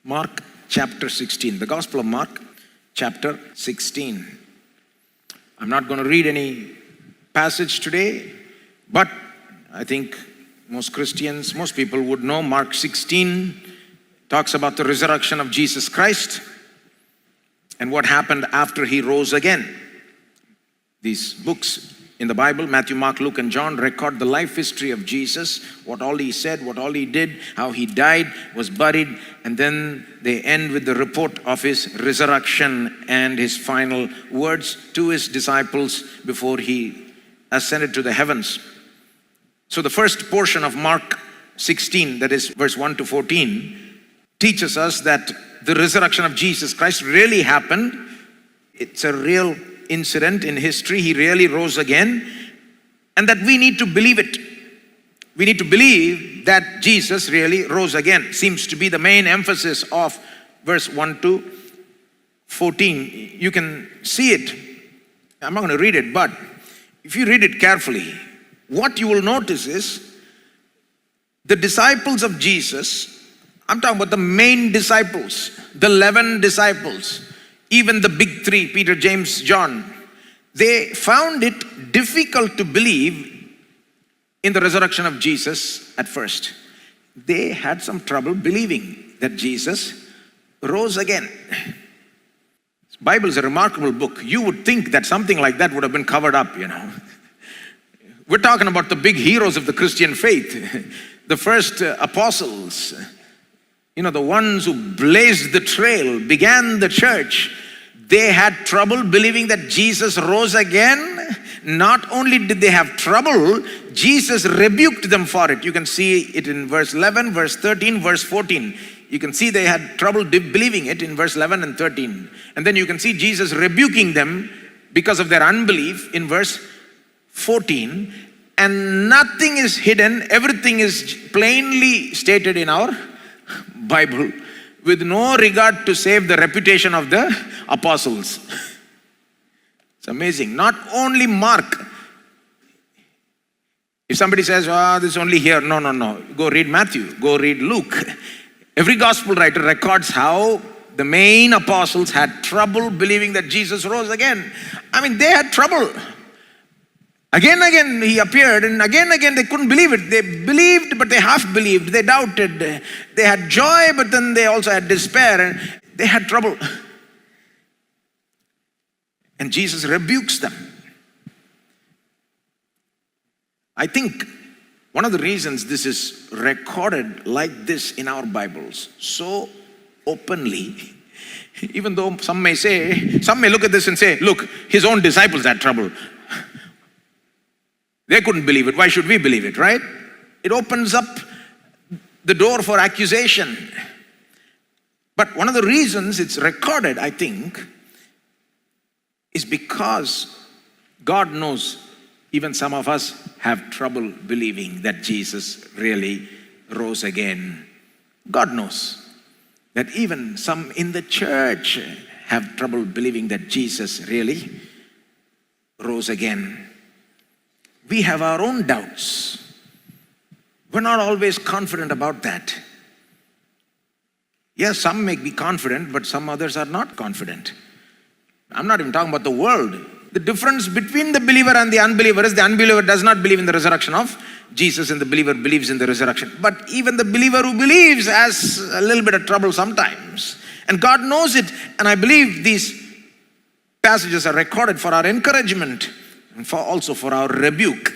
Mark chapter 16, the Gospel of Mark chapter 16. I'm not going to read any passage today, but I think most Christians, most people would know Mark 16 talks about the resurrection of Jesus Christ and what happened after he rose again. These books in the Bible, Matthew, Mark, Luke, and John, record the life history of Jesus, what all he said, what all he did, how he died, was buried, and then they end with the report of his resurrection and his final words to his disciples before he ascended to the heavens. So the first portion of Mark 16, that is verse 1 to 14, teaches us that the resurrection of Jesus Christ really happened. It's a real incident in history. He really rose again, and that we need to believe it. We need to believe that Jesus really rose again. Seems to be the main emphasis of verse 1 to 14. You can see it. I'm not going to read it, but if you read it carefully, what you will notice is the disciples of Jesus, I'm talking about the main disciples, the 11 disciples, even the big three, Peter, James, John, they found it difficult to believe in the resurrection of Jesus at first. They had some trouble believing that Jesus rose again. The Bible is a remarkable book. You would think that something like that would have been covered up, We're talking about the big heroes of the Christian faith, the first apostles, the ones who blazed the trail, began the church. They had trouble believing that Jesus rose again. Not only did they have trouble, Jesus rebuked them for it. You can see it in verse 11, verse 13, verse 14. You can see they had trouble believing it in verse 11 and 13. And then you can see Jesus rebuking them because of their unbelief in verse 14. And nothing is hidden. Everything is plainly stated in our Bible, with no regard to save the reputation of the apostles. It's amazing. Not only Mark. If somebody says, this is only here. No. Go read Matthew. Go read Luke. Every gospel writer records how the main apostles had trouble believing that Jesus rose again. They had trouble. Again he appeared, and again they couldn't believe it. They believed, but they half believed. They doubted. They had joy, but then they also had despair, and they had trouble. And Jesus rebukes them. I think one of the reasons this is recorded like this in our Bibles, so openly, even though some may look at this and say, look, his own disciples had trouble. They couldn't believe it. Why should we believe it, right? It opens up the door for accusation. But one of the reasons it's recorded, I think, is because God knows even some of us have trouble believing that Jesus really rose again. God knows that even some in the church have trouble believing that Jesus really rose again. We have our own doubts. We're not always confident about that. Yes, some may be confident, but some others are not confident. I'm not even talking about the world. The difference between the believer and the unbeliever is the unbeliever does not believe in the resurrection of Jesus, and the believer believes in the resurrection. But even the believer who believes has a little bit of trouble sometimes. And God knows it. And I believe these passages are recorded for our encouragement, and also for our rebuke.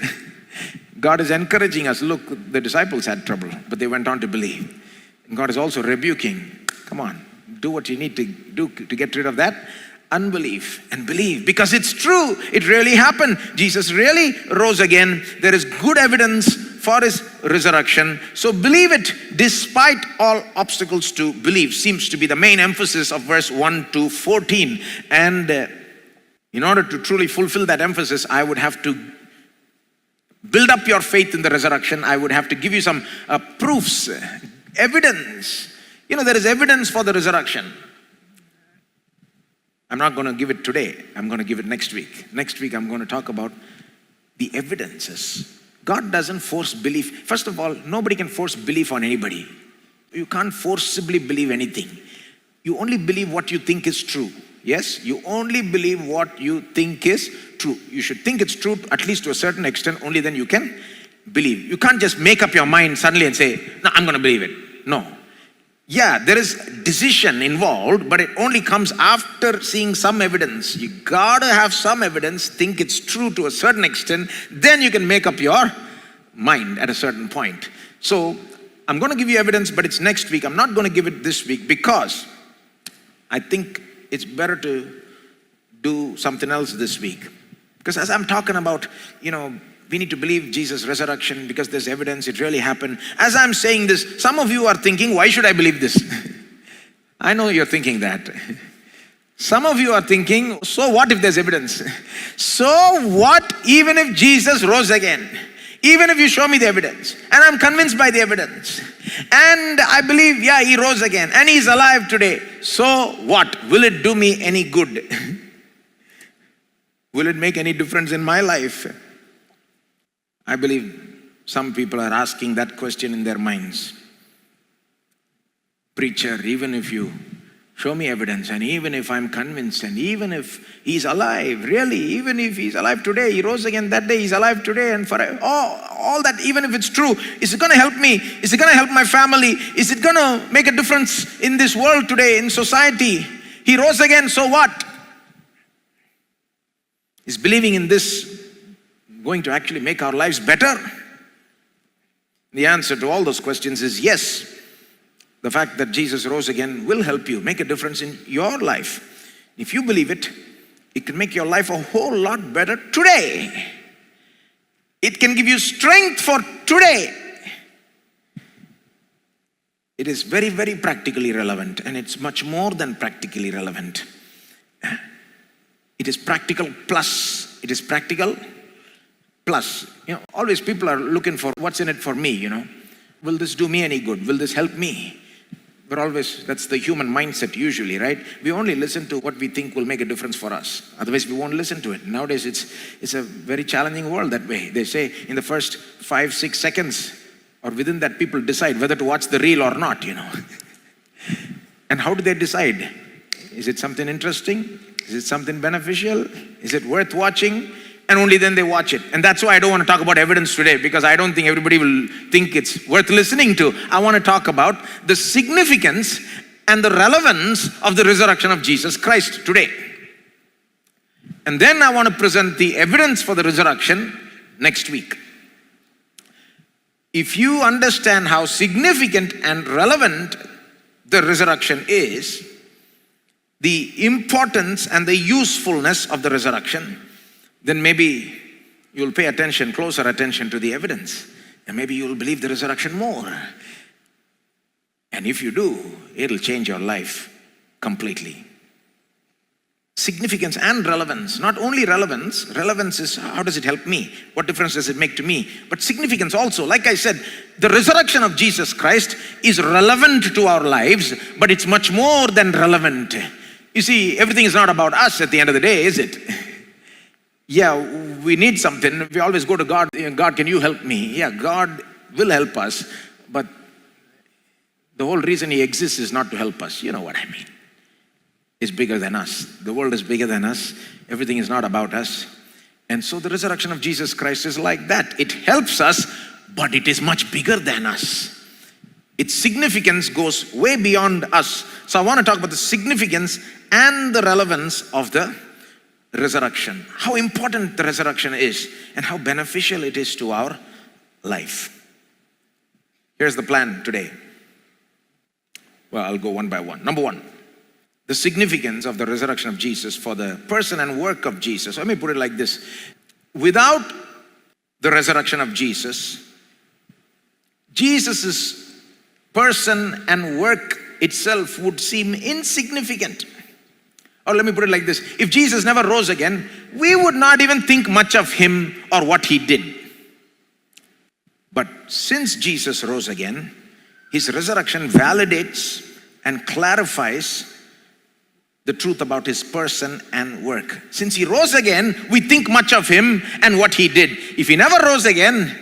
God is encouraging us. Look, the disciples had trouble, but they went on to believe. And God is also rebuking. Come on, do what you need to do to get rid of that unbelief and believe. Because it's true. It really happened. Jesus really rose again. There is good evidence for his resurrection. So believe it despite all obstacles to believe. Seems to be the main emphasis of verse 1 to 14. And in order to truly fulfill that emphasis, I would have to build up your faith in the resurrection. I would have to give you some proofs, evidence. There is evidence for the resurrection. I'm not going to give it today. I'm going to give it next week. Next week, I'm going to talk about the evidences. God doesn't force belief. First of all, nobody can force belief on anybody. You can't forcibly believe anything. You only believe what you think is true. Yes, you only believe what you think is true. You should think it's true at least to a certain extent, only then you can believe. You can't just make up your mind suddenly and say, no, I'm going to believe it. No. Yeah, there is decision involved, but it only comes after seeing some evidence. You gotta have some evidence, think it's true to a certain extent, then you can make up your mind at a certain point. So I'm going to give you evidence, but it's next week. I'm not going to give it this week because I think it's better to do something else this week. Because as I'm talking about, we need to believe Jesus' resurrection because there's evidence it really happened. As I'm saying this, some of you are thinking, why should I believe this? I know you're thinking that. Some of you are thinking, so what if there's evidence? So what even if Jesus rose again? Even if you show me the evidence, and I'm convinced by the evidence, and I believe, he rose again, and he's alive today. So what? Will it do me any good? Will it make any difference in my life? I believe some people are asking that question in their minds. Preacher, even if you show me evidence, and even if I'm convinced, and even if he's alive, really, even if he's alive today, he rose again that day, he's alive today and forever, all that, even if it's true, is it going to help me? Is it going to help my family? Is it going to make a difference in this world today, in society? He rose again, so what? Is believing in this going to actually make our lives better? The answer to all those questions is yes. The fact that Jesus rose again will help you make a difference in your life. If you believe it, it can make your life a whole lot better today. It can give you strength for today. It is very, very practically relevant, and it's much more than practically relevant. It is practical plus. It is practical plus. Always people are looking for what's in it for me, Will this do me any good? Will this help me? That's the human mindset usually, right? We only listen to what we think will make a difference for us. Otherwise, we won't listen to it. Nowadays, it's a very challenging world that way. They say in the first 5-6 seconds, or within that, people decide whether to watch the reel or not, And how do they decide? Is it something interesting? Is it something beneficial? Is it worth watching? And only then they watch it. And that's why I don't want to talk about evidence today, because I don't think everybody will think it's worth listening to. I want to talk about the significance and the relevance of the resurrection of Jesus Christ today. And then I want to present the evidence for the resurrection next week. If you understand how significant and relevant the resurrection is, the importance and the usefulness of the resurrection, then maybe you'll pay closer attention to the evidence. And maybe you'll believe the resurrection more. And if you do, it'll change your life completely. Significance and relevance. Not only relevance is how does it help me? What difference does it make to me? But significance also. Like I said, the resurrection of Jesus Christ is relevant to our lives, but it's much more than relevant. You see, everything is not about us at the end of the day, is it? Yeah, we need something. We always go to God. God, can you help me? Yeah, God will help us. But the whole reason he exists is not to help us. You know what I mean. It's bigger than us. The world is bigger than us. Everything is not about us. And so the resurrection of Jesus Christ is like that. It helps us, but it is much bigger than us. Its significance goes way beyond us. So I want to talk about the significance and the relevance of the resurrection, how important the resurrection is, and how beneficial it is to our life. Here's the plan today. Well, I'll go one by one. Number one, the significance of the resurrection of Jesus for the person and work of Jesus. Let me put it like this. Without the resurrection of Jesus, Jesus's person and work itself would seem insignificant. Or let me put it like this. If Jesus never rose again, we would not even think much of him or what he did. But since Jesus rose again, his resurrection validates and clarifies the truth about his person and work. Since he rose again, we think much of him and what he did. If he never rose again,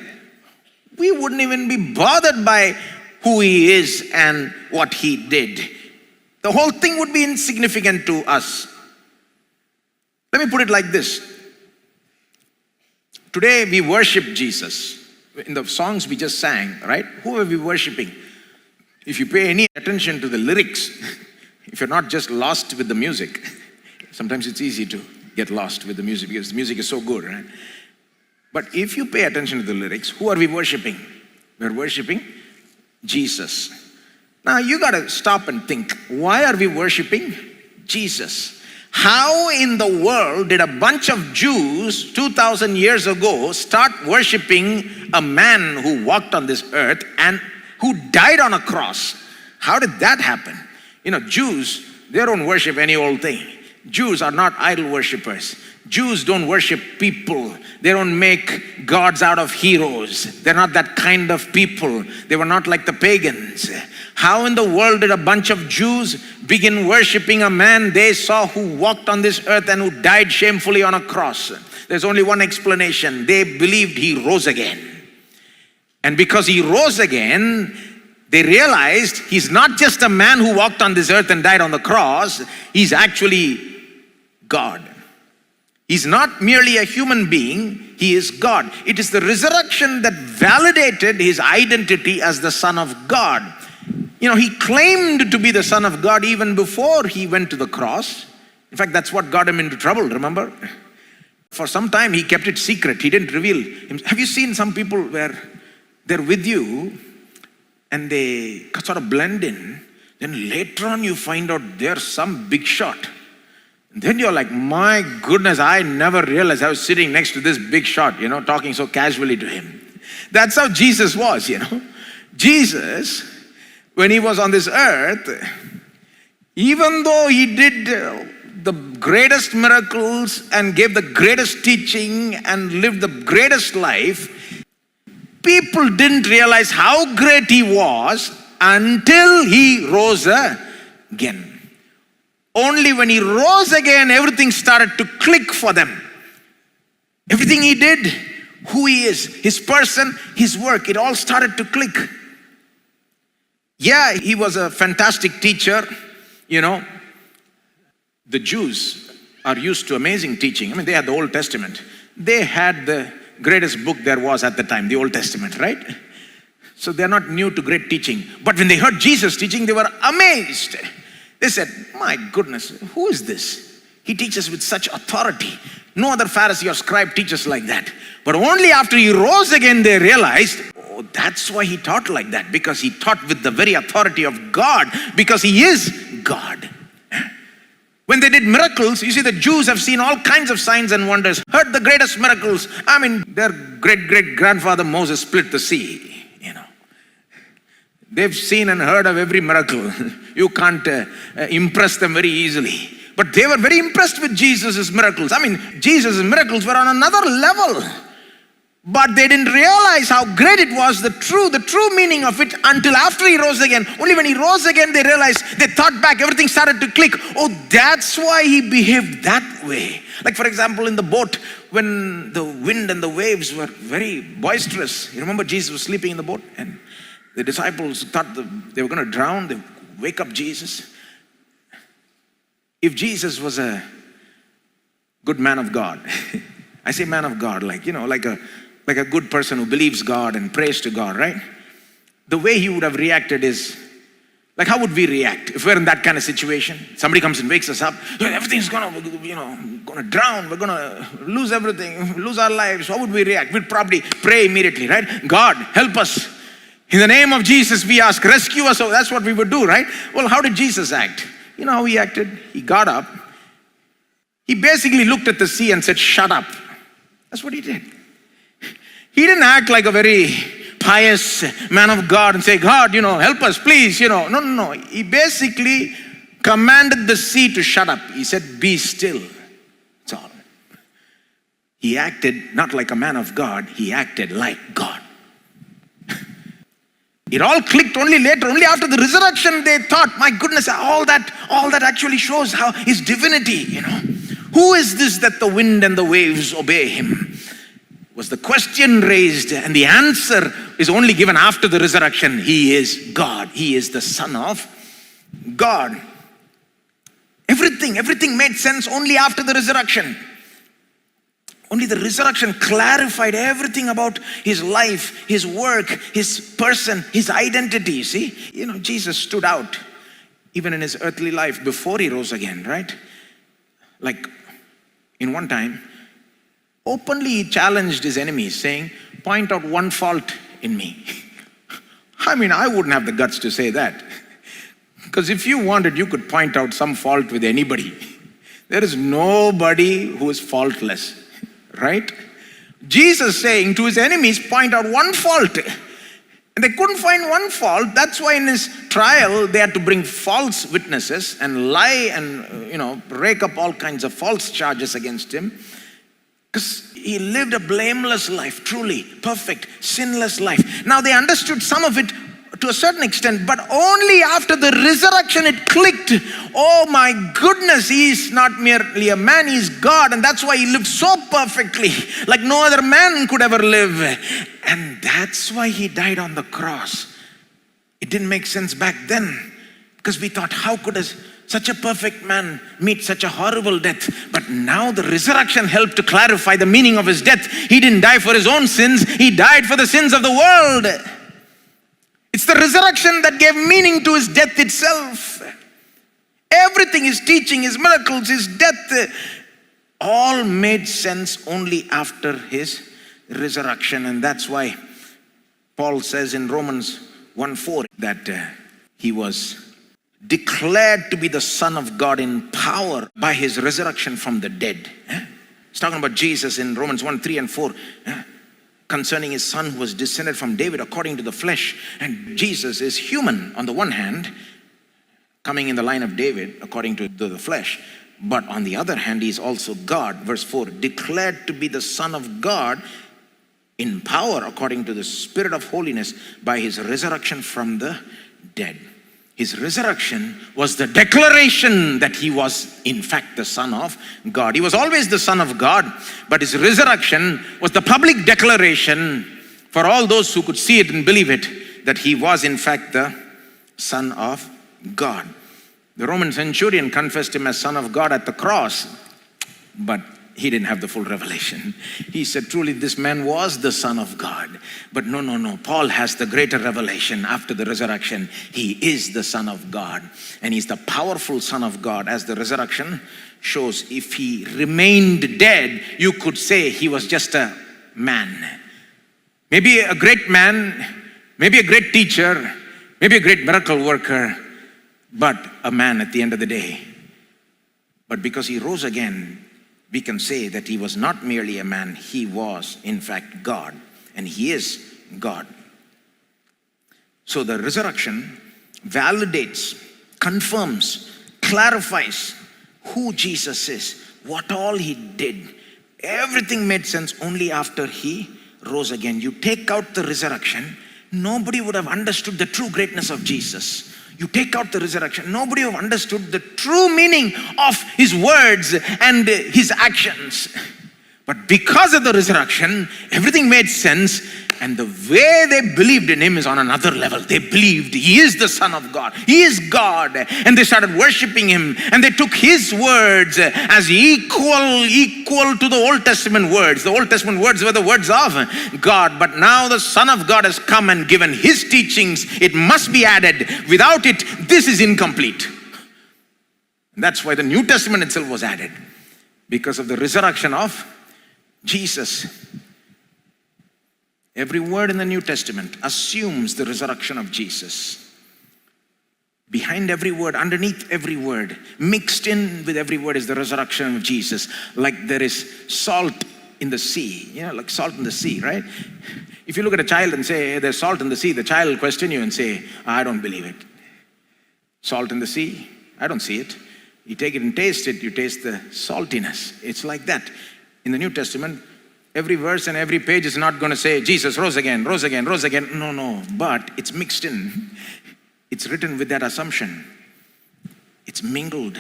we wouldn't even be bothered by who he is and what he did, the whole thing would be insignificant to us. Let me put it like this. Today we worship Jesus. In the songs we just sang, right? Who are we worshiping? If you pay any attention to the lyrics, if you're not just lost with the music, sometimes it's easy to get lost with the music because the music is so good, right? But if you pay attention to the lyrics, who are we worshiping? We're worshiping Jesus. Now you got to stop and think, why are we worshiping Jesus? How in the world did a bunch of Jews 2,000 years ago start worshiping a man who walked on this earth and who died on a cross? How did that happen? You know, Jews, they don't worship any old thing. Jews are not idol worshippers. Jews don't worship people. They don't make gods out of heroes. They're not that kind of people. They were not like the pagans. How in the world did a bunch of Jews begin worshiping a man they saw who walked on this earth and who died shamefully on a cross? There's only one explanation. They believed he rose again. And because he rose again, they realized he's not just a man who walked on this earth and died on the cross. He's actually God. He's not merely a human being, he is God. It is the resurrection that validated his identity as the Son of God. You know, he claimed to be the Son of God even before he went to the cross. In fact, that's what got him into trouble, remember? For some time, he kept it secret. He didn't reveal him. Have you seen some people where they're with you and they sort of blend in, then later on you find out they're some big shot. And then you're like, my goodness, I never realized I was sitting next to this big shot, you know, talking so casually to him. That's how Jesus was, you know. Jesus, when he was on this earth, even though he did the greatest miracles and gave the greatest teaching and lived the greatest life, people didn't realize how great he was until he rose again. Only when he rose again, everything started to click for them. Everything he did, who he is, his person, his work, it all started to click. Yeah, he was a fantastic teacher. You know, the Jews are used to amazing teaching. I mean, they had the Old Testament. They had the greatest book there was at the time, the Old Testament, right? So they're not new to great teaching. But when they heard Jesus teaching, they were amazed. They said, my goodness, who is this? He teaches with such authority. No other Pharisee or scribe teaches like that. But only after he rose again, they realized, oh, that's why he taught like that. Because he taught with the very authority of God. Because he is God. When they did miracles, you see, the Jews have seen all kinds of signs and wonders, heard the greatest miracles. I mean, their great-great-grandfather Moses split the sea, you know. They've seen and heard of every miracle. You can't impress them very easily. But they were very impressed with Jesus' miracles. I mean, Jesus' miracles were on another level. But they didn't realize how great it was, the true meaning of it, until after he rose again. Only when he rose again, they realized, they thought back, everything started to click. Oh, that's why he behaved that way. Like, for example, in the boat, when the wind and the waves were very boisterous. You remember Jesus was sleeping in the boat? And the disciples thought they were going to drown. They wake up Jesus. If Jesus was a good man of God, I say man of God, like, you know, like a good person who believes God and prays to God, right? The way he would have reacted is, like, how would we react if we're in that kind of situation? Somebody comes and wakes us up, everything's gonna drown, we're gonna lose everything, lose our lives. How would we react? We'd probably pray immediately, right? God, help us. In the name of Jesus, we ask, rescue us. So that's what we would do, right? Well, how did Jesus act? You know how he acted? He got up. He basically looked at the sea and said, shut up. That's what he did. He didn't act like a very pious man of God and say, God, you know, help us, please, you know. No. He basically commanded the sea to shut up. He said, be still. That's all. He acted not like a man of God. He acted like God. It all clicked only later, only after the resurrection they thought, my goodness, all that actually shows how his divinity, you know. Who is this that the wind and the waves obey him? was the question raised, and the answer is only given after the resurrection. He is God. He is the Son of God. Everything made sense only after the resurrection. Only the resurrection clarified everything about his life, his work, his person, his identity. See, Jesus stood out even in his earthly life before he rose again, right? Like in one time, openly he challenged his enemies, saying, point out one fault in me. I mean, I wouldn't have the guts to say that. Because if you wanted, you could point out some fault with anybody. There is nobody who is faultless, right? Jesus saying to his enemies, point out one fault. And they couldn't find one fault. That's why in his trial, they had to bring false witnesses and lie and, rake up all kinds of false charges against him. Because he lived a blameless life, truly perfect, sinless life. Now they understood some of it to a certain extent, but only after the resurrection it clicked. Oh my goodness, he is not merely a man, he is God. And that's why he lived so perfectly, like no other man could ever live. And that's why he died on the cross. It didn't make sense back then, because we thought, how could such a perfect man meet such a horrible death? But now the resurrection helped to clarify the meaning of his death. He didn't die for his own sins, he died for the sins of the world. It's the resurrection that gave meaning to his death itself. Everything, his teaching, his miracles, his death, all made sense only after his resurrection. And that's why Paul says in Romans 1:4 that he was declared to be the Son of God in power by his resurrection from the dead. He's talking about Jesus in Romans 1:3 and 4. Concerning his son who was descended from David according to the flesh. And Jesus is human on the one hand, coming in the line of David according to the flesh. But on the other hand, he is also God. Verse 4, declared to be the Son of God in power according to the Spirit of holiness by his resurrection from the dead. His resurrection was the declaration that he was in fact the Son of God. He was always the Son of God, but his resurrection was the public declaration for all those who could see it and believe it, that he was in fact the Son of God. The Roman centurion confessed him as Son of God at the cross, but he didn't have the full revelation. He said, truly this man was the Son of God. But no. Paul has the greater revelation after the resurrection. He is the Son of God. And he's the powerful Son of God. As the resurrection shows, if he remained dead, you could say he was just a man. Maybe a great man, maybe a great teacher, maybe a great miracle worker, but a man at the end of the day. But because he rose again, we can say that he was not merely a man, he was in fact God, and he is God. So the resurrection validates, confirms, clarifies who Jesus is, what all he did. Everything made sense only after he rose again. You take out the resurrection, nobody would have understood the true greatness of Jesus. You take out the resurrection, nobody would have understood the true meaning of his words and his actions. But because of the resurrection, everything made sense, and the way they believed in him is on another level. They believed he is the Son of God, he is God, and they started worshiping him, and they took his words as equal to the Old Testament words. The Old Testament words were the words of God, but now the Son of God has come and given his teachings. It must be added. Without it, this is incomplete. And that's why the New Testament itself was added, because of the resurrection of Jesus. Every word in the New Testament assumes the resurrection of Jesus. Behind every word, underneath every word, mixed in with every word is the resurrection of Jesus. Like there is salt in the sea, like salt in the sea, right? If you look at a child and say, hey, there's salt in the sea, the child will question you and say, I don't believe it. Salt in the sea? I don't see it. You take it and taste it, you taste the saltiness. It's like that. In the New Testament, every verse and every page is not going to say, Jesus rose again, rose again, rose again. No, but it's mixed in. It's written with that assumption. It's mingled.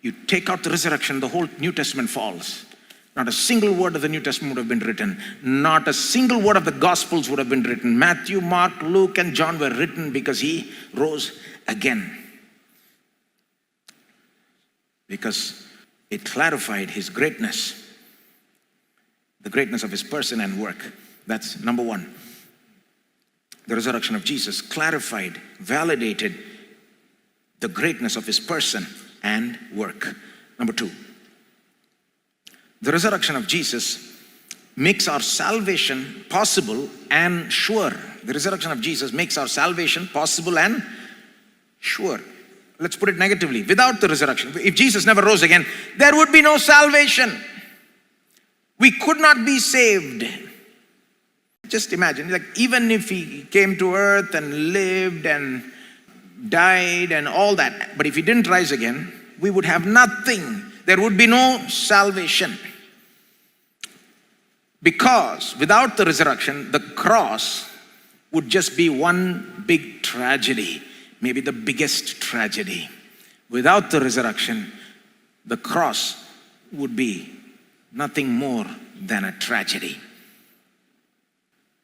You take out the resurrection, the whole New Testament falls. Not a single word of the New Testament would have been written. Not a single word of the Gospels would have been written. Matthew, Mark, Luke, and John were written because he rose again. Because it clarified his greatness, the greatness of his person and work. That's number one. The resurrection of Jesus clarified, validated the greatness of his person and work. Number two, the resurrection of Jesus makes our salvation possible and sure. The resurrection of Jesus makes our salvation possible and sure. Let's put it negatively. Without the resurrection, if Jesus never rose again, there would be no salvation. We could not be saved. Just imagine, like even if he came to earth and lived and died and all that, but if he didn't rise again, we would have nothing. There would be no salvation. Because without the resurrection, the cross would just be one big tragedy, maybe the biggest tragedy. Without the resurrection, the cross would be nothing more than a tragedy.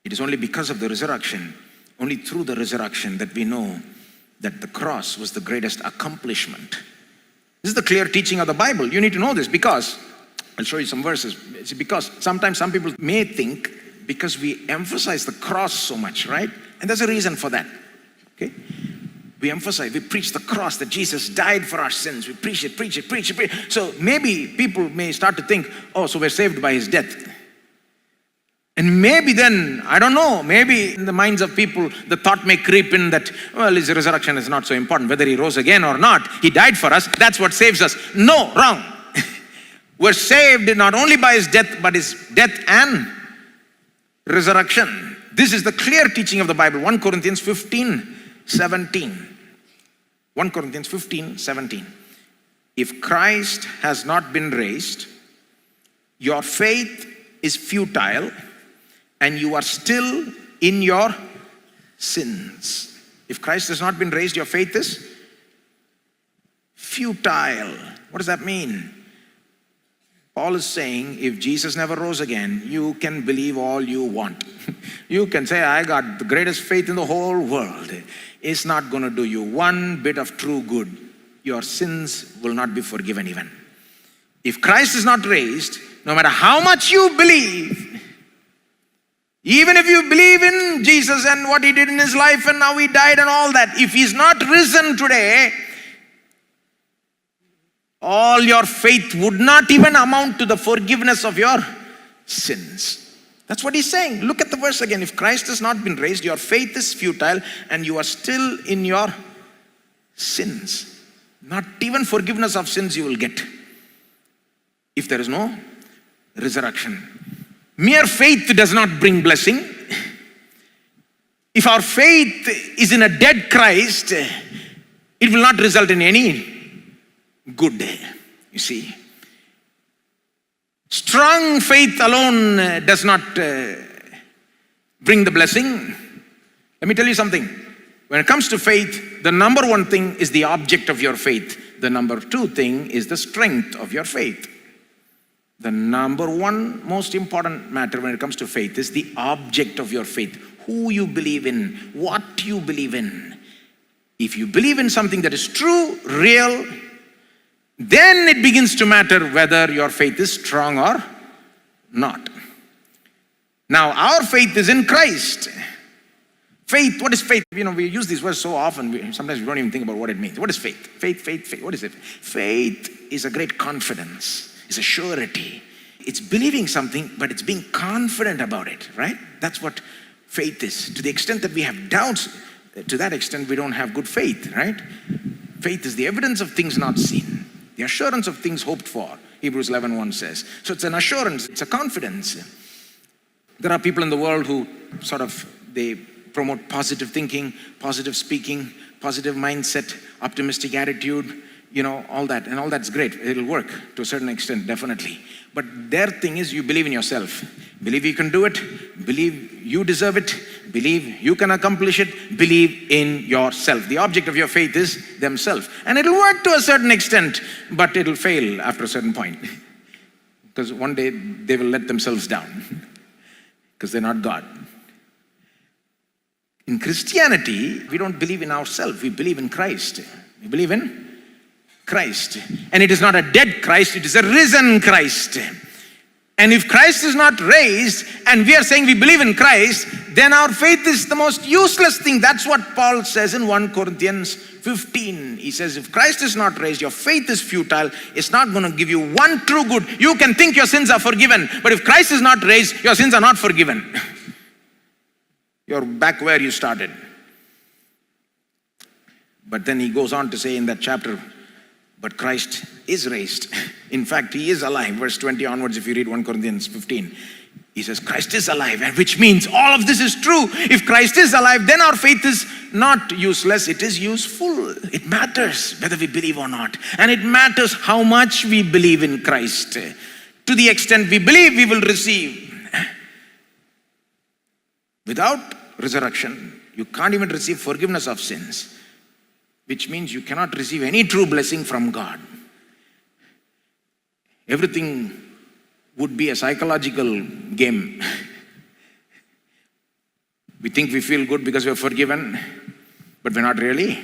It is only because of the resurrection, only through the resurrection, that we know that the cross was the greatest accomplishment. This is the clear teaching of the Bible. You need to know this because, I'll show you some verses. It's because sometimes some people may think because we emphasize the cross so much, right? And there's a reason for that, okay? We preach the cross, that Jesus died for our sins. We preach it. So maybe people may start to think, oh, so we're saved by his death. And maybe then, I don't know, maybe in the minds of people, the thought may creep in that, well, his resurrection is not so important. Whether he rose again or not, he died for us. That's what saves us. No, wrong. We're saved not only by his death, but his death and resurrection. This is the clear teaching of the Bible. 1 Corinthians 15:17. 1 Corinthians 15:17. If Christ has not been raised, your faith is futile and you are still in your sins. If Christ has not been raised, your faith is futile. What does that mean? Paul is saying, if Jesus never rose again, you can believe all you want. You can say, I got the greatest faith in the whole world. It's not going to do you one bit of true good. Your sins will not be forgiven even. If Christ is not raised, no matter how much you believe, even if you believe in Jesus and what he did in his life and how he died and all that, if he's not risen today, all your faith would not even amount to the forgiveness of your sins. That's what he's saying. Look at the verse again. If Christ has not been raised, your faith is futile and you are still in your sins. Not even forgiveness of sins you will get if there is no resurrection. Mere faith does not bring blessing. If our faith is in a dead Christ, it will not result in any good, you see. Strong faith alone does not bring the blessing. Let me tell you something. When it comes to faith, the number one thing is the object of your faith. The number two thing is the strength of your faith. The number one most important matter when it comes to faith is the object of your faith. Who you believe in, what you believe in. If you believe in something that is true, real, then it begins to matter whether your faith is strong or not. Now, our faith is in Christ. Faith, what is faith? You know, we use these words so often, sometimes we don't even think about what it means. What is faith? Faith. What is it? Faith is a great confidence. It's a surety. It's believing something, but it's being confident about it, right? That's what faith is. To the extent that we have doubts, to that extent we don't have good faith, right? Faith is the evidence of things not seen, the assurance of things hoped for, Hebrews 11:1 says. So it's an assurance, it's a confidence. There are people in the world who they promote positive thinking, positive speaking, positive mindset, optimistic attitude, all that. And all that's great. It'll work to a certain extent, definitely. But their thing is you believe in yourself. Believe you can do it. Believe you deserve it. Believe you can accomplish it. Believe in yourself. The object of your faith is themselves. And it'll work to a certain extent, but it'll fail after a certain point. Because one day they will let themselves down because they're not God. In Christianity, we don't believe in ourselves. We believe in Christ. We believe in Christ. And it is not a dead Christ, it is a risen Christ. And if Christ is not raised and we are saying we believe in Christ, then our faith is the most useless thing. That's what Paul says in 1 Corinthians 15. He says, if Christ is not raised, your faith is futile. It's not going to give you one true good. You can think your sins are forgiven, but if Christ is not raised, your sins are not forgiven. You're back where you started. But then he goes on to say in that chapter, but Christ is raised. In fact, he is alive. Verse 20 onwards, if you read 1 Corinthians 15, he says, Christ is alive, and which means all of this is true. If Christ is alive, then our faith is not useless, it is useful. It matters whether we believe or not. And it matters how much we believe in Christ. To the extent we believe, we will receive. Without resurrection, you can't even receive forgiveness of sins, which means you cannot receive any true blessing from God. Everything would be a psychological game. We think we feel good because we're forgiven, but we're not really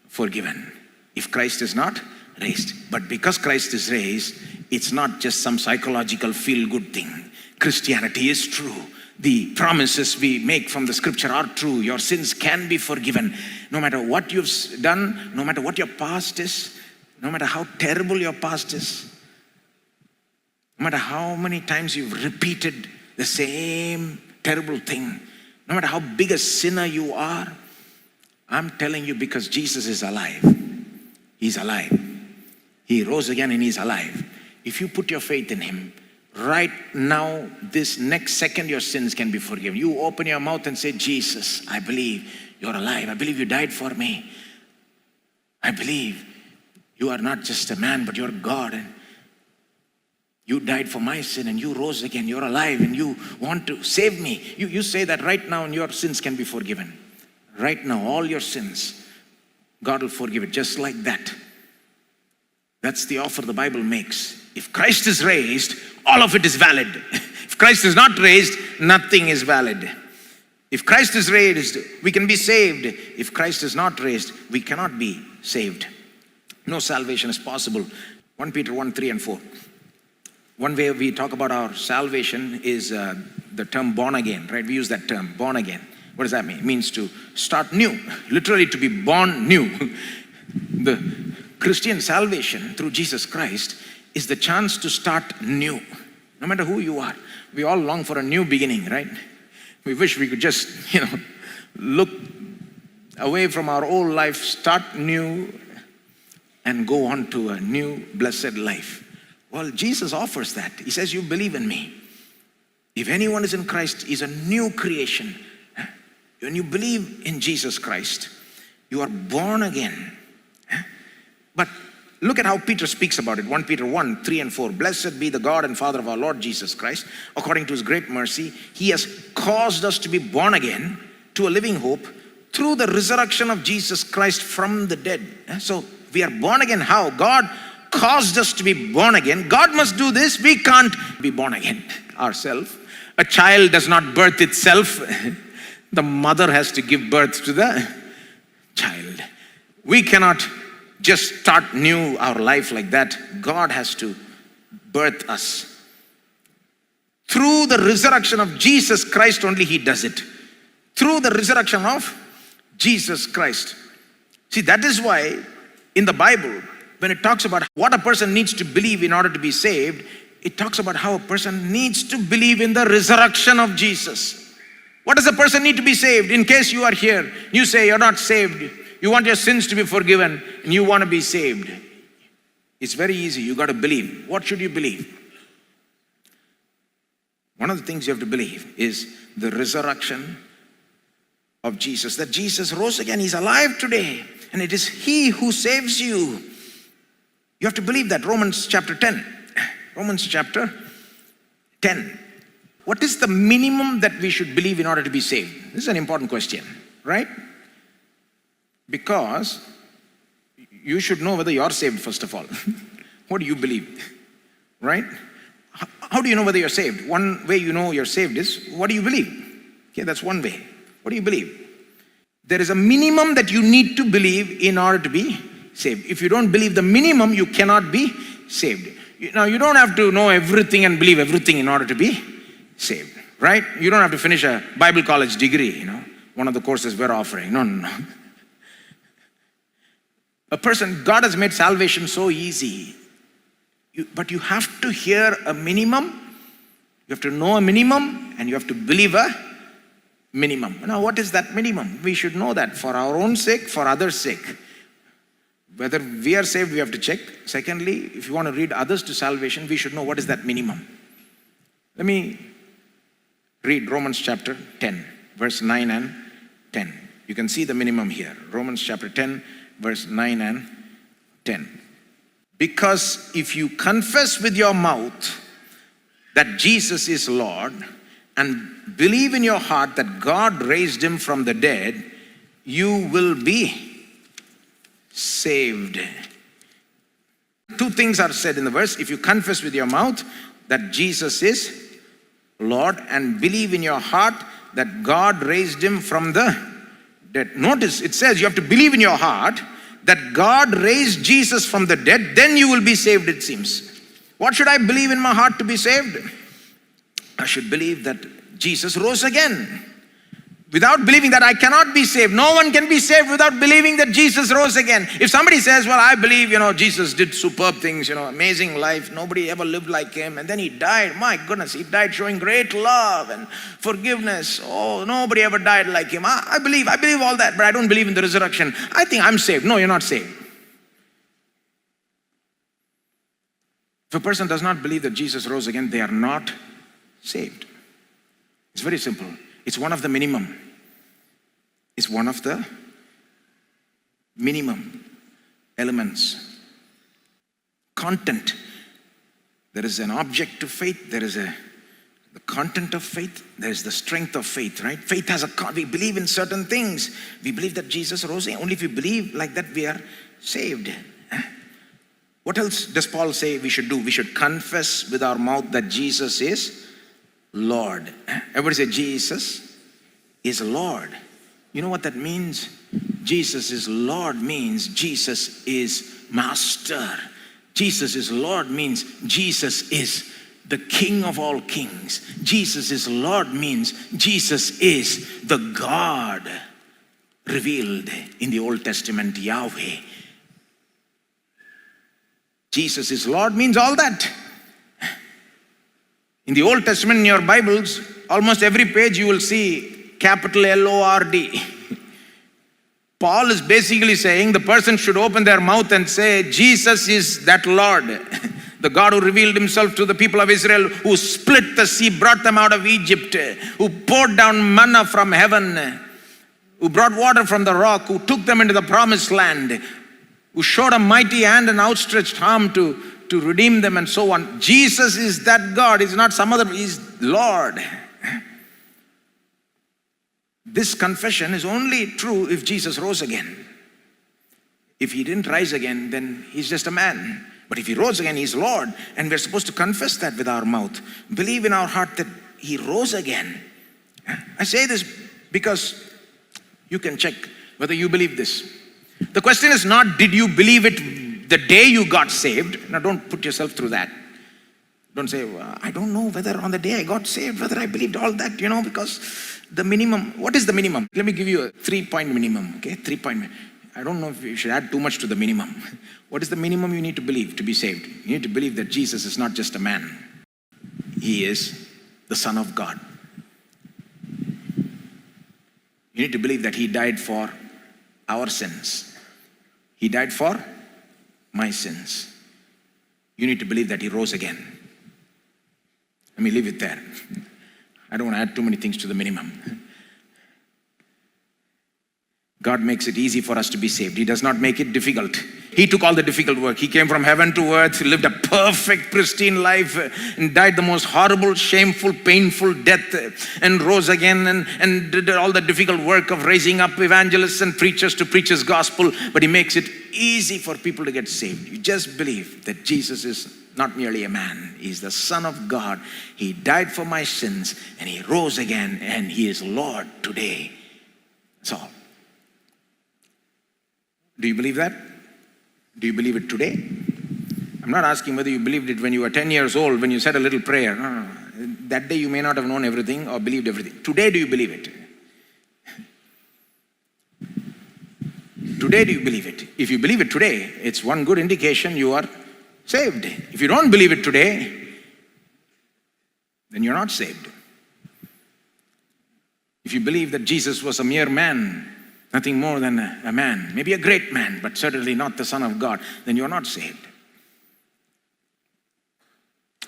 forgiven if Christ is not raised. But because Christ is raised, it's not just some psychological feel-good thing. Christianity is true. The promises we make from the scripture are true. Your sins can be forgiven. No matter what you've done, no matter what your past is, no matter how terrible your past is, no matter how many times you've repeated the same terrible thing, no matter how big a sinner you are, I'm telling you, because Jesus is alive. He's alive. He rose again and he's alive. If you put your faith in him, right now, this next second, your sins can be forgiven. You open your mouth and say, Jesus, I believe you're alive. I believe you died for me. I believe you are not just a man, but you're God. And you died for my sin and you rose again. You're alive and you want to save me. You say that right now and your sins can be forgiven. Right now, all your sins, God will forgive it just like that. That's the offer the Bible makes. If Christ is raised, all of it is valid. If Christ is not raised, nothing is valid. If Christ is raised, we can be saved. If Christ is not raised, we cannot be saved. No salvation is possible. 1 Peter 1, 3 and 4. One way we talk about our salvation is the term born again, right? We use that term, born again. What does that mean? It means to start new, literally to be born new. The Christian salvation through Jesus Christ is the chance to start new. No matter who you are, we all long for a new beginning, right? We wish we could just, look away from our old life, start new, and go on to a new blessed life. Well, Jesus offers that. He says, you believe in me. If anyone is in Christ, he's a new creation. When you believe in Jesus Christ, you are born again. But look at how Peter speaks about it. 1 Peter 1, 3 and 4. Blessed be the God and Father of our Lord Jesus Christ. According to his great mercy, he has caused us to be born again to a living hope through the resurrection of Jesus Christ from the dead. So we are born again. How? God caused us to be born again. God must do this. We can't be born again ourselves. A child does not birth itself. The mother has to give birth to the child. We cannot just start new our life like that. God has to birth us. Through the resurrection of Jesus Christ only he does it. Through the resurrection of Jesus Christ. See, that is why in the Bible, when it talks about what a person needs to believe in order to be saved, it talks about how a person needs to believe in the resurrection of Jesus. What does a person need to be saved? In case you are here, you say you're not saved. You want your sins to be forgiven and you want to be saved. It's very easy. You got to believe. What should you believe? One of the things you have to believe is the resurrection of Jesus. That Jesus rose again. He's alive today. And it is he who saves you. You have to believe that. Romans chapter 10. Romans chapter 10. What is the minimum that we should believe in order to be saved? This is an important question, right? Because you should know whether you're saved, first of all. What do you believe? Right? How do you know whether you're saved? One way you know you're saved is, what do you believe? Okay, that's one way. What do you believe? There is a minimum that you need to believe in order to be saved. If you don't believe the minimum, you cannot be saved. Now, you don't have to know everything and believe everything in order to be saved, right? You don't have to finish a Bible college degree, one of the courses we're offering. No. God has made salvation so easy. But you have to hear a minimum, you have to know a minimum, and you have to believe a minimum. Now, what is that minimum? We should know that for our own sake, for others' sake. Whether we are saved, we have to check. Secondly, if you want to lead others to salvation, we should know what is that minimum. Let me read Romans chapter 10, verse 9 and 10. You can see the minimum here. Romans chapter 10, verse 9 and 10. Because if you confess with your mouth that Jesus is Lord and believe in your heart that God raised him from the dead, you will be saved. Two things are said in the verse. If you confess with your mouth that Jesus is Lord and believe in your heart that God raised him from the dead. Notice it says you have to believe in your heart that God raised Jesus from the dead, then you will be saved, it seems. What should I believe in my heart to be saved? I should believe that Jesus rose again. Without believing that, I cannot be saved. No one can be saved without believing that Jesus rose again. If somebody says, well, I believe, Jesus did superb things, amazing life. Nobody ever lived like him. And then he died. My goodness, he died showing great love and forgiveness. Oh, nobody ever died like him. I believe all that, but I don't believe in the resurrection. I think I'm saved. No, you're not saved. If a person does not believe that Jesus rose again, they are not saved. It's very simple. It's one of the minimum. It's one of the minimum elements. Content. There is an object of faith. There is the content of faith. There is the strength of faith, right? Faith has we believe in certain things. We believe that Jesus rose again. Only if we believe like that, we are saved. What else does Paul say we should do? We should confess with our mouth that Jesus is Lord. Everybody say, Jesus is Lord. You know what that means? Jesus is Lord means Jesus is Master. Jesus is Lord means Jesus is the King of all kings. Jesus is Lord means Jesus is the God revealed in the Old Testament, Yahweh. Jesus is Lord means all that. In the Old Testament, in your Bibles, almost every page you will see capital L-O-R-D. Paul is basically saying the person should open their mouth and say, Jesus is that Lord, the God who revealed himself to the people of Israel, who split the sea, brought them out of Egypt, who poured down manna from heaven, who brought water from the rock, who took them into the promised land, who showed a mighty hand and outstretched arm to redeem them and so on. Jesus is that God. He's not some other, he's Lord. This confession is only true if Jesus rose again. If he didn't rise again, then he's just a man. But if he rose again, he's Lord. And we're supposed to confess that with our mouth. Believe in our heart that he rose again. I say this because you can check whether you believe this. The question is not, did you believe it the day you got saved? Now, don't put yourself through that. Don't say, well, I don't know whether on the day I got saved, whether I believed all that, because the minimum, what is the minimum? Let me give you a 3-point minimum, okay? 3-point. I don't know if you should add too much to the minimum. What is the minimum you need to believe to be saved? You need to believe that Jesus is not just a man. He is the Son of God. You need to believe that he died for our sins. He died for my sins. You need to believe that he rose again. Let me leave it there. I don't want to add too many things to the minimum. God makes it easy for us to be saved. He does not make it difficult. He took all the difficult work. He came from heaven to earth, lived a perfect, pristine life, and died the most horrible, shameful, painful death, and rose again and did all the difficult work of raising up evangelists and preachers to preach his gospel. But he makes it easy for people to get saved. You just believe that Jesus is not merely a man. He's the Son of God. He died for my sins, and he rose again, and he is Lord today. That's all. Do you believe that? Do you believe it today? I'm not asking whether you believed it when you were 10 years old, when you said a little prayer. No. That day you may not have known everything or believed everything. Today, do you believe it? Today, do you believe it? If you believe it today, it's one good indication you are saved. If you don't believe it today, then you're not saved. If you believe that Jesus was a mere man, nothing more than a man, maybe a great man, but certainly not the Son of God, then you're not saved.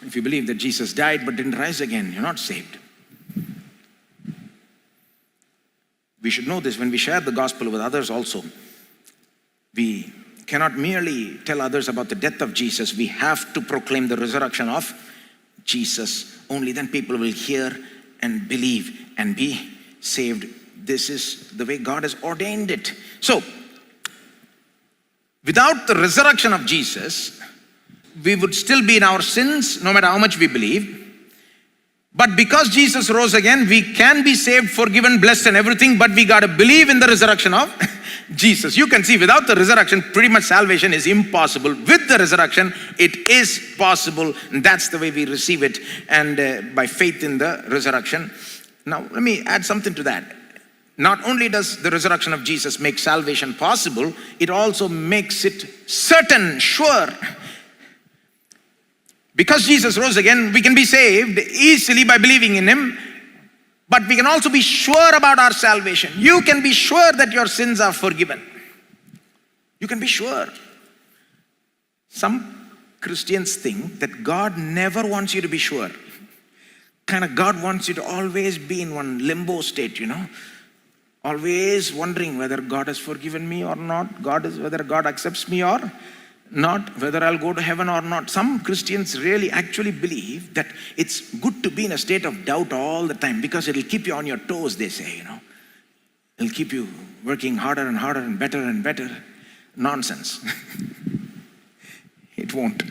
If you believe that Jesus died but didn't rise again, you're not saved. We should know this when we share the gospel with others also. We cannot merely tell others about the death of Jesus. We have to proclaim the resurrection of Jesus. Only then people will hear and believe and be saved. This is the way God has ordained it. So, without the resurrection of Jesus, we would still be in our sins no matter how much we believe. But because Jesus rose again, we can be saved, forgiven, blessed and everything, but we got to believe in the resurrection of Jesus. You can see without the resurrection, pretty much salvation is impossible. With the resurrection, it is possible. And that's the way we receive it, and by faith in the resurrection. Now, let me add something to that. Not only does the resurrection of Jesus make salvation possible, it also makes it certain, sure. Because Jesus rose again, we can be saved easily by believing in him, but we can also be sure about our salvation. You can be sure that your sins are forgiven. You can be sure. Some Christians think that God never wants you to be sure. Kind of God wants you to always be in one limbo state, always wondering whether God has forgiven me or not, whether God accepts me or not, whether I'll go to heaven or not. Some Christians really actually believe that it's good to be in a state of doubt all the time because it'll keep you on your toes, they say, It'll keep you working harder and harder and better. Nonsense. It won't.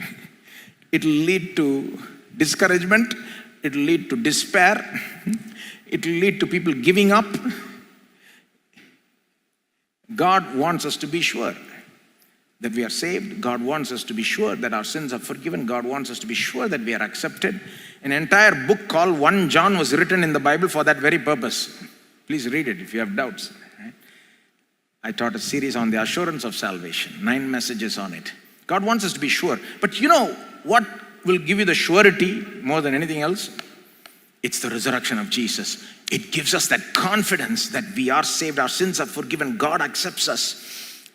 It'll lead to discouragement. It'll lead to despair. It'll lead to people giving up. God wants us to be sure that we are saved. God wants us to be sure that our sins are forgiven. God wants us to be sure that we are accepted. An entire book called 1 John was written in the Bible for that very purpose. Please read it if you have doubts. I taught a series on the assurance of salvation, 9 messages on it. God wants us to be sure. But you know what will give you the surety more than anything else? It's the resurrection of Jesus. It gives us that confidence that we are saved, our sins are forgiven, God accepts us.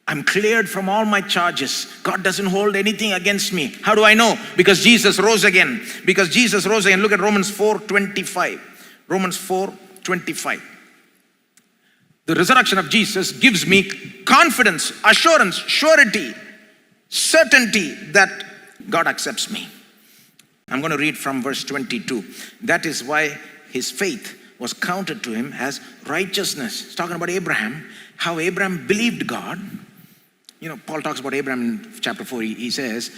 I'm cleared from all my charges. God doesn't hold anything against me. How do I know? Because Jesus rose again. Because Jesus rose again. Look at Romans 4:25. Romans 4:25. The resurrection of Jesus gives me confidence, assurance, surety, certainty that God accepts me. I'm going to read from verse 22. That is why his faith was counted to him as righteousness. It's talking about Abraham, how Abraham believed God. Paul talks about Abraham in chapter 4. He says,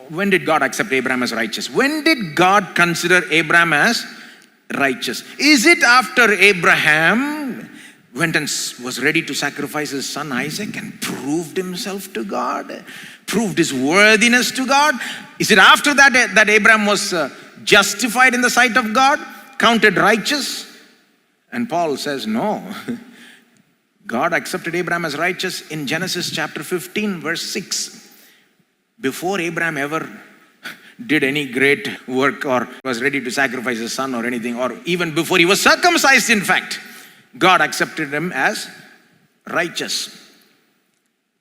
when did God accept Abraham as righteous? When did God consider Abraham as righteous? Is it after Abraham went and was ready to sacrifice his son Isaac and proved himself to God, proved his worthiness to God? Is it after that Abraham was justified in the sight of God, counted righteous? And Paul says, no. God accepted Abraham as righteous in Genesis chapter 15, verse 6. Before Abraham ever did any great work or was ready to sacrifice his son or anything, or even before he was circumcised, in fact, God accepted him as righteous.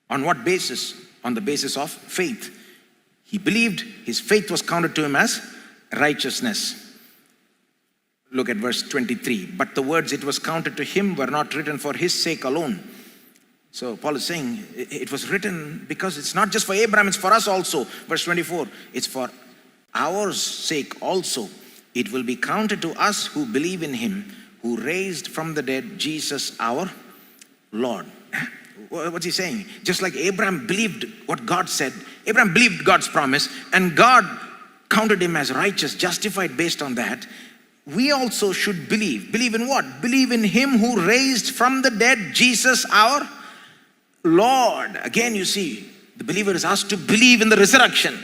On what basis? On the basis of faith. He believed, his faith was counted to him as righteousness. Look at verse 23. But the words it was counted to him were not written for his sake alone. So Paul is saying it was written because it's not just for Abraham, it's for us also. Verse 24, it's for our sake also. It will be counted to us who believe in him, who raised from the dead Jesus our Lord. What's he saying? Just like Abraham believed what God said, Abraham believed God's promise, and God counted him as righteous, justified based on that. We also should believe. Believe in what? Believe in him who raised from the dead Jesus our Lord. Again, you see, the believer is asked to believe in the resurrection.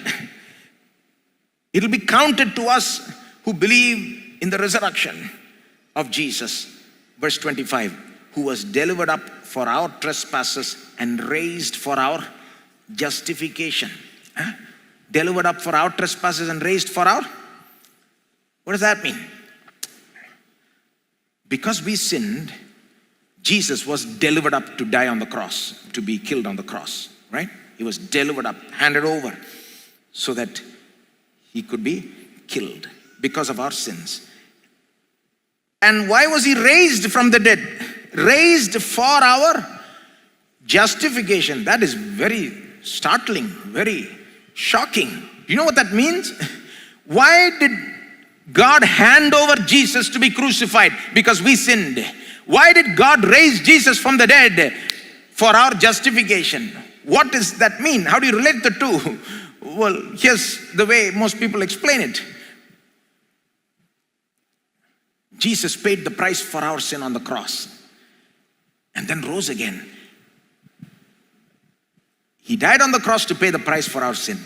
It will be counted to us who believe in the resurrection of Jesus. Verse 25, who was delivered up for our trespasses and raised for our justification. Delivered up for our trespasses and raised for our, what does that mean? Because we sinned, Jesus was delivered up to die on the cross, to be killed on the cross, right? He was delivered up, handed over, so that he could be killed because of our sins. And why was he raised from the dead? Raised for our justification. That is very startling, very shocking. You know what that means? Why did God hand over Jesus to be crucified? Because we sinned. Why did God raise Jesus from the dead? For our justification. What does that mean? How do you relate the two? Well, here's the way most people explain it. Jesus paid the price for our sin on the cross and then rose again. He died on the cross to pay the price for our sin.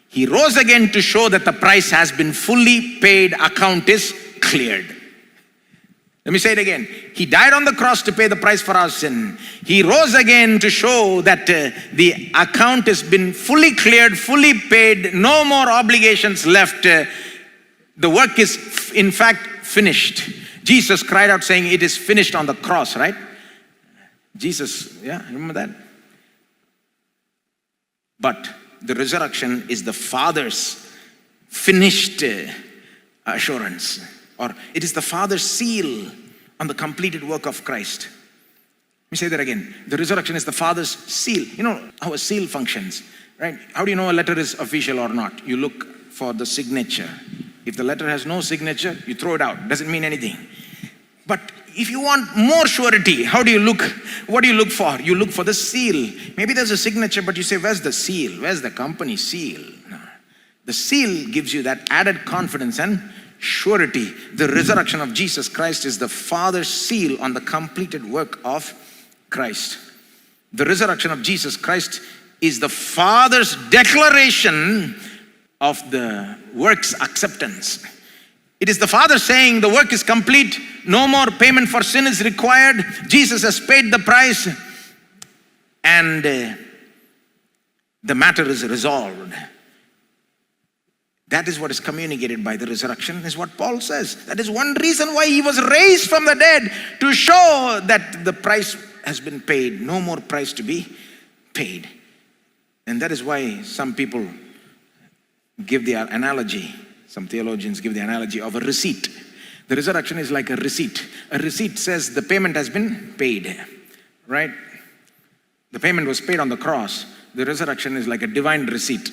He rose again to show that the price has been fully paid, account is cleared. Let me say it again. He died on the cross to pay the price for our sin. He rose again to show that the account has been fully cleared, fully paid, no more obligations left. The work is in fact finished. Jesus cried out saying, it is finished on the cross, right? Jesus, yeah, remember that? But the resurrection is the Father's finished assurance, or it is the Father's seal on the completed work of Christ. Let me say that again. The resurrection is the Father's seal. You know how a seal functions, right? How do you know a letter is official or not? You look for the signature. If the letter has no signature, you throw it out. Doesn't mean anything. But if you want more surety, how do you look? What do you look for? You look for the seal. Maybe there's a signature, but you say, where's the seal? Where's the company seal? No. The seal gives you that added confidence and surety. The resurrection of Jesus Christ is the Father's seal on the completed work of Christ. The resurrection of Jesus Christ is the Father's declaration of the work's acceptance. It is the Father saying the work is complete, no more payment for sin is required, Jesus has paid the price, and the matter is resolved. That is what is communicated by the resurrection, is what Paul says. That is one reason why he was raised from the dead, to show that the price has been paid, no more price to be paid. And that is why some people give the analogy, some theologians give the analogy of a receipt. The resurrection is like a receipt. A receipt says the payment has been paid, right? The payment was paid on the cross. The resurrection is like a divine receipt,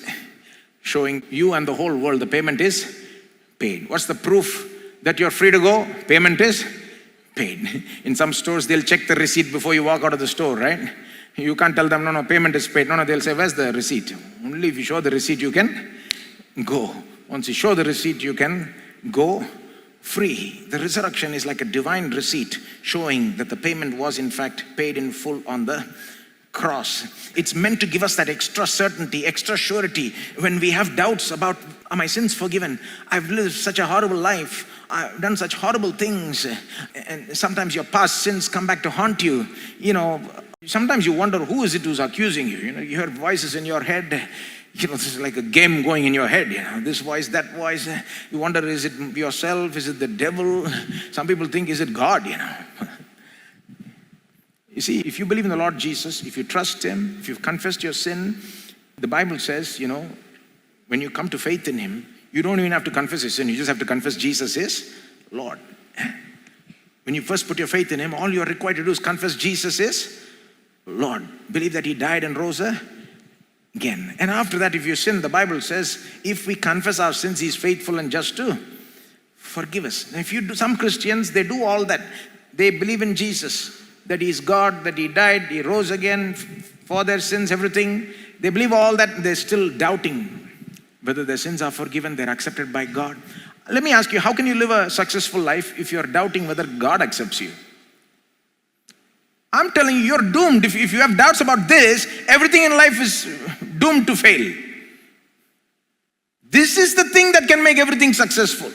showing you and the whole world the payment is paid. What's the proof that you're free to go? Payment is paid. In some stores, they'll check the receipt before you walk out of the store, right? You can't tell them, no, payment is paid. No, they'll say, where's the receipt? Only if you show the receipt, you can go. Once you show the receipt, you can go free. The resurrection is like a divine receipt, showing that the payment was in fact paid in full on the cross. It's meant to give us that extra certainty, extra surety when we have doubts about, are my sins forgiven? I've lived such a horrible life. I've done such horrible things. And sometimes your past sins come back to haunt you. You know, sometimes you wonder, who is it who's accusing you? You know, you hear voices in your head. You know, this is like a game going in your head, you know, this voice, that voice. You wonder, is it yourself? Is it the devil? Some people think, is it God, you know? You see, if you believe in the Lord Jesus, if you trust him, if you've confessed your sin, the Bible says, you know, when you come to faith in him, you don't even have to confess your sin. You just have to confess Jesus is Lord. When you first put your faith in him, all you are required to do is confess Jesus is Lord. Believe that he died and rose again. And after that, if you sin, the Bible says, if we confess our sins, he's faithful and just to forgive us. And if you do, some Christians, they do all that. They believe in Jesus, that he is God, that he died, he rose again for their sins, everything. They believe all that. They're still doubting whether their sins are forgiven, they're accepted by God. Let me ask you, how can you live a successful life if you're doubting whether God accepts you? I'm telling you, you're doomed. If you have doubts about this, everything in life is doomed to fail. This is the thing that can make everything successful.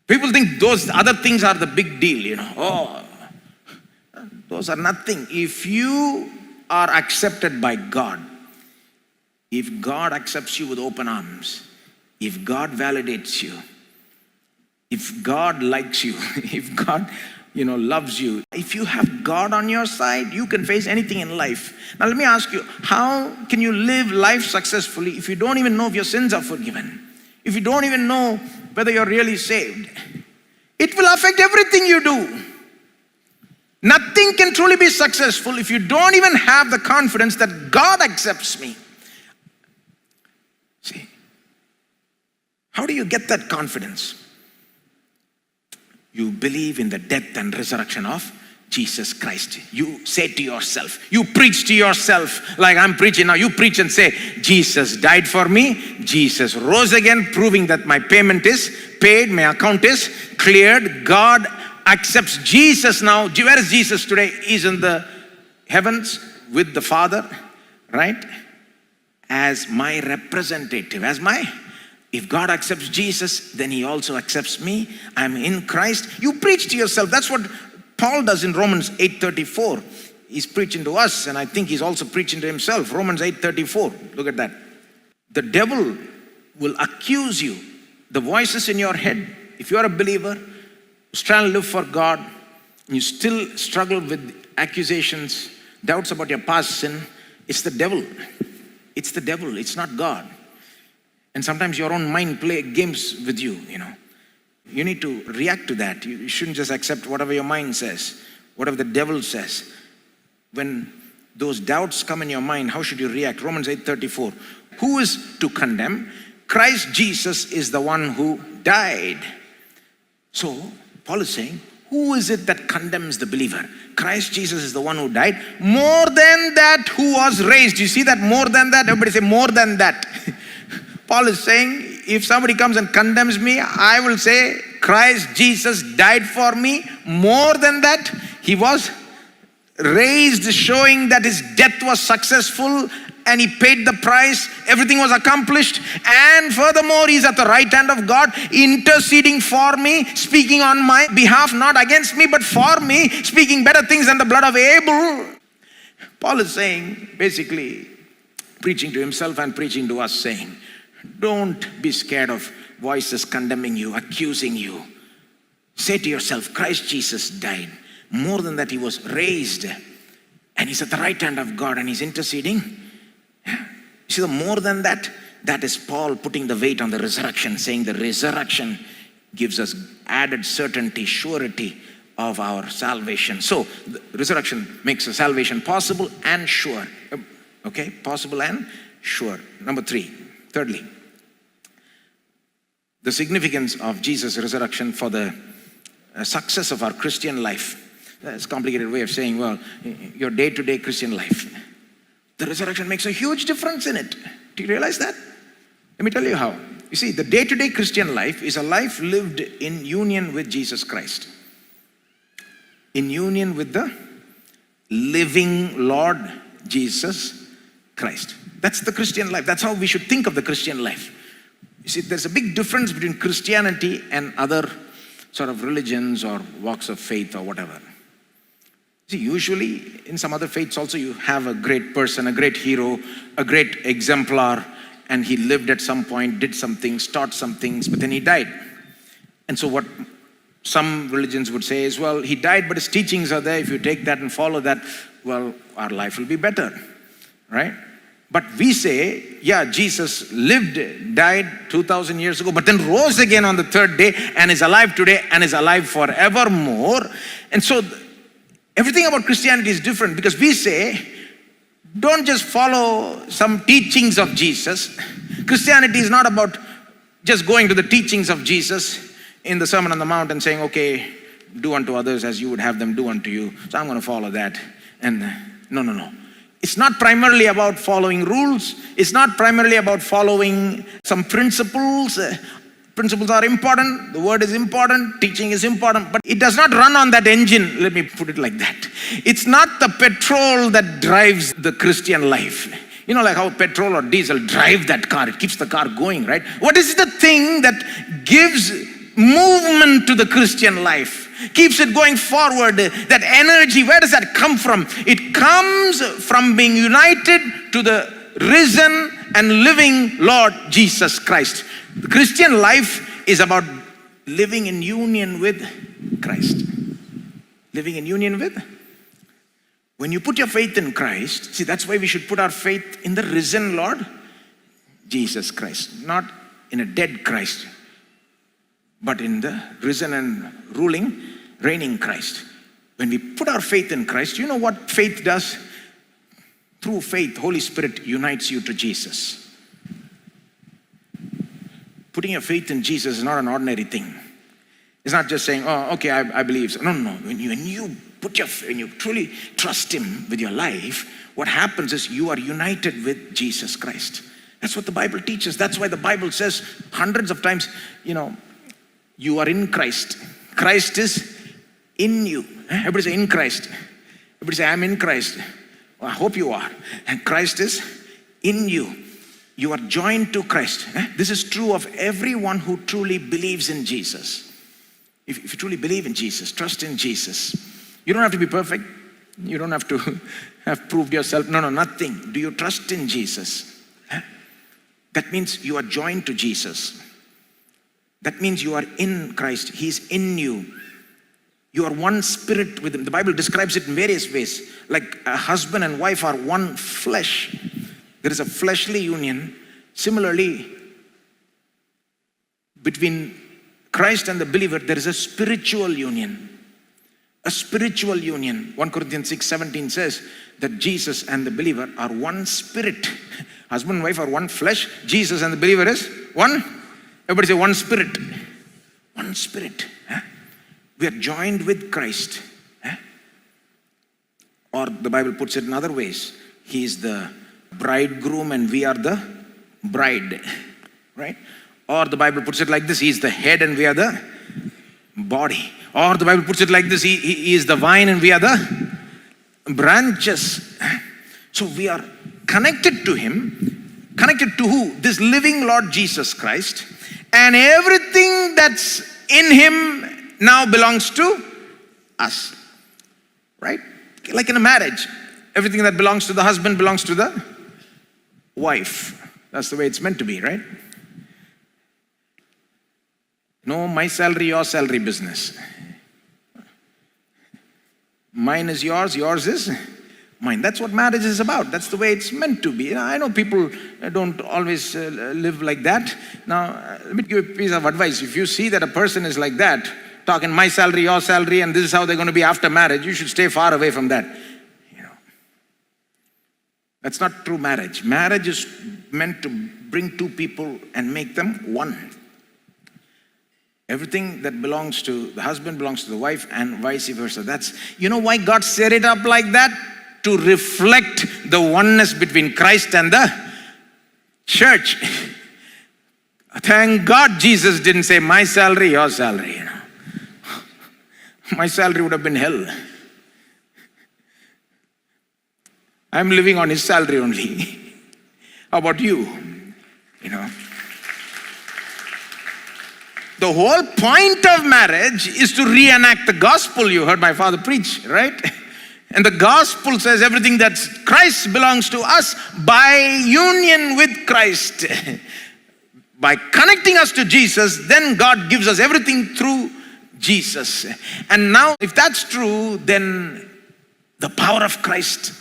People think those other things are the big deal, Oh, those are nothing. If you are accepted by God, if God accepts you with open arms, if God validates you, if God likes you, if God, loves you, if you have God on your side, you can face anything in life. Now let me ask you, how can you live life successfully if you don't even know if your sins are forgiven? If you don't even know whether you're really saved? It will affect everything you do. Nothing can truly be successful if you don't even have the confidence that God accepts me. See, how do you get that confidence? You believe in the death and resurrection of Jesus Christ. You say to yourself, you preach to yourself like I'm preaching now. You preach and say, Jesus died for me. Jesus rose again, proving that my payment is paid. My account is cleared. God accepts Jesus now. Where is Jesus today? He's in the heavens with the Father, right? As my representative, if God accepts Jesus, then he also accepts me. I'm in Christ. You preach to yourself. That's what Paul does in Romans 8:34. He's preaching to us, and I think he's also preaching to himself. Romans 8:34. Look at that. The devil will accuse you. The voices in your head, if you're a believer, who's trying to live for God, and you still struggle with accusations, doubts about your past sin, it's the devil. It's the devil. It's not God. And sometimes your own mind play games with you, You need to react to that. You shouldn't just accept whatever your mind says, whatever the devil says. When those doubts come in your mind, how should you react? Romans 8:34. Who is to condemn? Christ Jesus is the one who died. So, Paul is saying, who is it that condemns the believer? Christ Jesus is the one who died. More than that, who was raised. You see that? More than that. Everybody say more than that. Paul is saying, if somebody comes and condemns me, I will say, Christ Jesus died for me. More than that, he was raised, showing that his death was successful and he paid the price. Everything was accomplished. And furthermore, he's at the right hand of God, interceding for me, speaking on my behalf, not against me, but for me, speaking better things than the blood of Abel. Paul is saying, basically, preaching to himself and preaching to us, saying, don't be scared of voices condemning you, accusing you. Say to yourself, Christ Jesus died. More than that, he was raised. And he's at the right hand of God and he's interceding. See, the more than that, that is Paul putting the weight on the resurrection, saying the resurrection gives us added certainty, surety of our salvation. So, the resurrection makes the salvation possible and sure. Okay, possible and sure. Number thirdly, the significance of Jesus' resurrection for the success of our Christian life. That's a complicated way of saying, well, your day-to-day Christian life. The resurrection makes a huge difference in it. Do you realize that? Let me tell you how. You see, the day-to-day Christian life is a life lived in union with Jesus Christ. In union with the living Lord Jesus Christ. That's the Christian life. That's how we should think of the Christian life. You see, there's a big difference between Christianity and other sort of religions or walks of faith or whatever. See, usually in some other faiths also you have a great person, a great hero, a great exemplar, and he lived at some point, did some things, taught some things, but then he died. And so what some religions would say is, well, he died, but his teachings are there. If you take that and follow that, well, our life will be better, right? But we say, yeah, Jesus lived, died 2,000 years ago, but then rose again on the third day and is alive today and is alive forevermore. And so everything about Christianity is different, because we say, don't just follow some teachings of Jesus. Christianity is not about just going to the teachings of Jesus in the Sermon on the Mount and saying, okay, do unto others as you would have them do unto you. So I'm going to follow that. And no. It's not primarily about following rules. It's not primarily about following some principles. Principles are important. The word is important. Teaching is important. But it does not run on that engine. Let me put it like that. It's not the petrol that drives the Christian life. You know, like how petrol or diesel drive that car. It keeps the car going, right? What is the thing that gives movement to the Christian life? Keeps it going forward? That energy, where does that come from? It comes from being united to the risen and living Lord Jesus Christ. The Christian life is about living in union with Christ. Living in union with. When you put your faith in Christ, see, that's why we should put our faith in the risen Lord Jesus Christ, not in a dead Christ, but in the risen and ruling, reigning Christ. When we put our faith in Christ, you know what faith does? Through faith, Holy Spirit unites you to Jesus. Putting your faith in Jesus is not an ordinary thing. It's not just saying, oh, okay, I believe so. No. When you truly trust Him with your life, what happens is you are united with Jesus Christ. That's what the Bible teaches. That's why the Bible says hundreds of times, you are in Christ. Christ is in you. Everybody say, in Christ. Everybody say, I'm in Christ. Well, I hope you are. And Christ is in you. You are joined to Christ. This is true of everyone who truly believes in Jesus. If you truly believe in Jesus, trust in Jesus, you don't have to be perfect. You don't have to have proved yourself. No, nothing. Do you trust in Jesus? That means you are joined to Jesus. That means you are in Christ. He's in you. You are one spirit with Him. The Bible describes it in various ways. Like a husband and wife are one flesh. There is a fleshly union. Similarly, between Christ and the believer, there is a spiritual union. A spiritual union. 1 Corinthians 6:17 says that Jesus and the believer are one spirit. Husband and wife are one flesh. Jesus and the believer is one. Everybody say one spirit. One spirit. We are joined with Christ. Or the Bible puts it in other ways. He is the bridegroom and we are the bride. Right? Or the Bible puts it like this. He is the head and we are the body. Or the Bible puts it like this. He is the vine and we are the branches. So we are connected to Him. Connected to who? This living Lord Jesus Christ. And everything that's in Him now belongs to us. Right? Like in a marriage. Everything that belongs to the husband belongs to the wife. That's the way it's meant to be, right? No, my salary, your salary business. Mine is yours, yours is mine. That's what marriage is about. That's the way it's meant to be. I know people don't always live like that. Now, let me give you a piece of advice. If you see that a person is like that, talking my salary, your salary, and this is how they're going to be after marriage, you should stay far away from that. That's not true marriage. Marriage is meant to bring two people and make them one. Everything that belongs to the husband belongs to the wife and vice versa. That's, you know why God set it up like that? To reflect the oneness between Christ and the church. Thank God Jesus didn't say my salary, your salary. My salary would have been hell. I'm living on His salary only. How about you? The whole point of marriage is to reenact the gospel. You heard my father preach, right? And the gospel says everything that's Christ belongs to us by union with Christ. By connecting us to Jesus, then God gives us everything through Jesus. And now, if that's true, then the power of Christ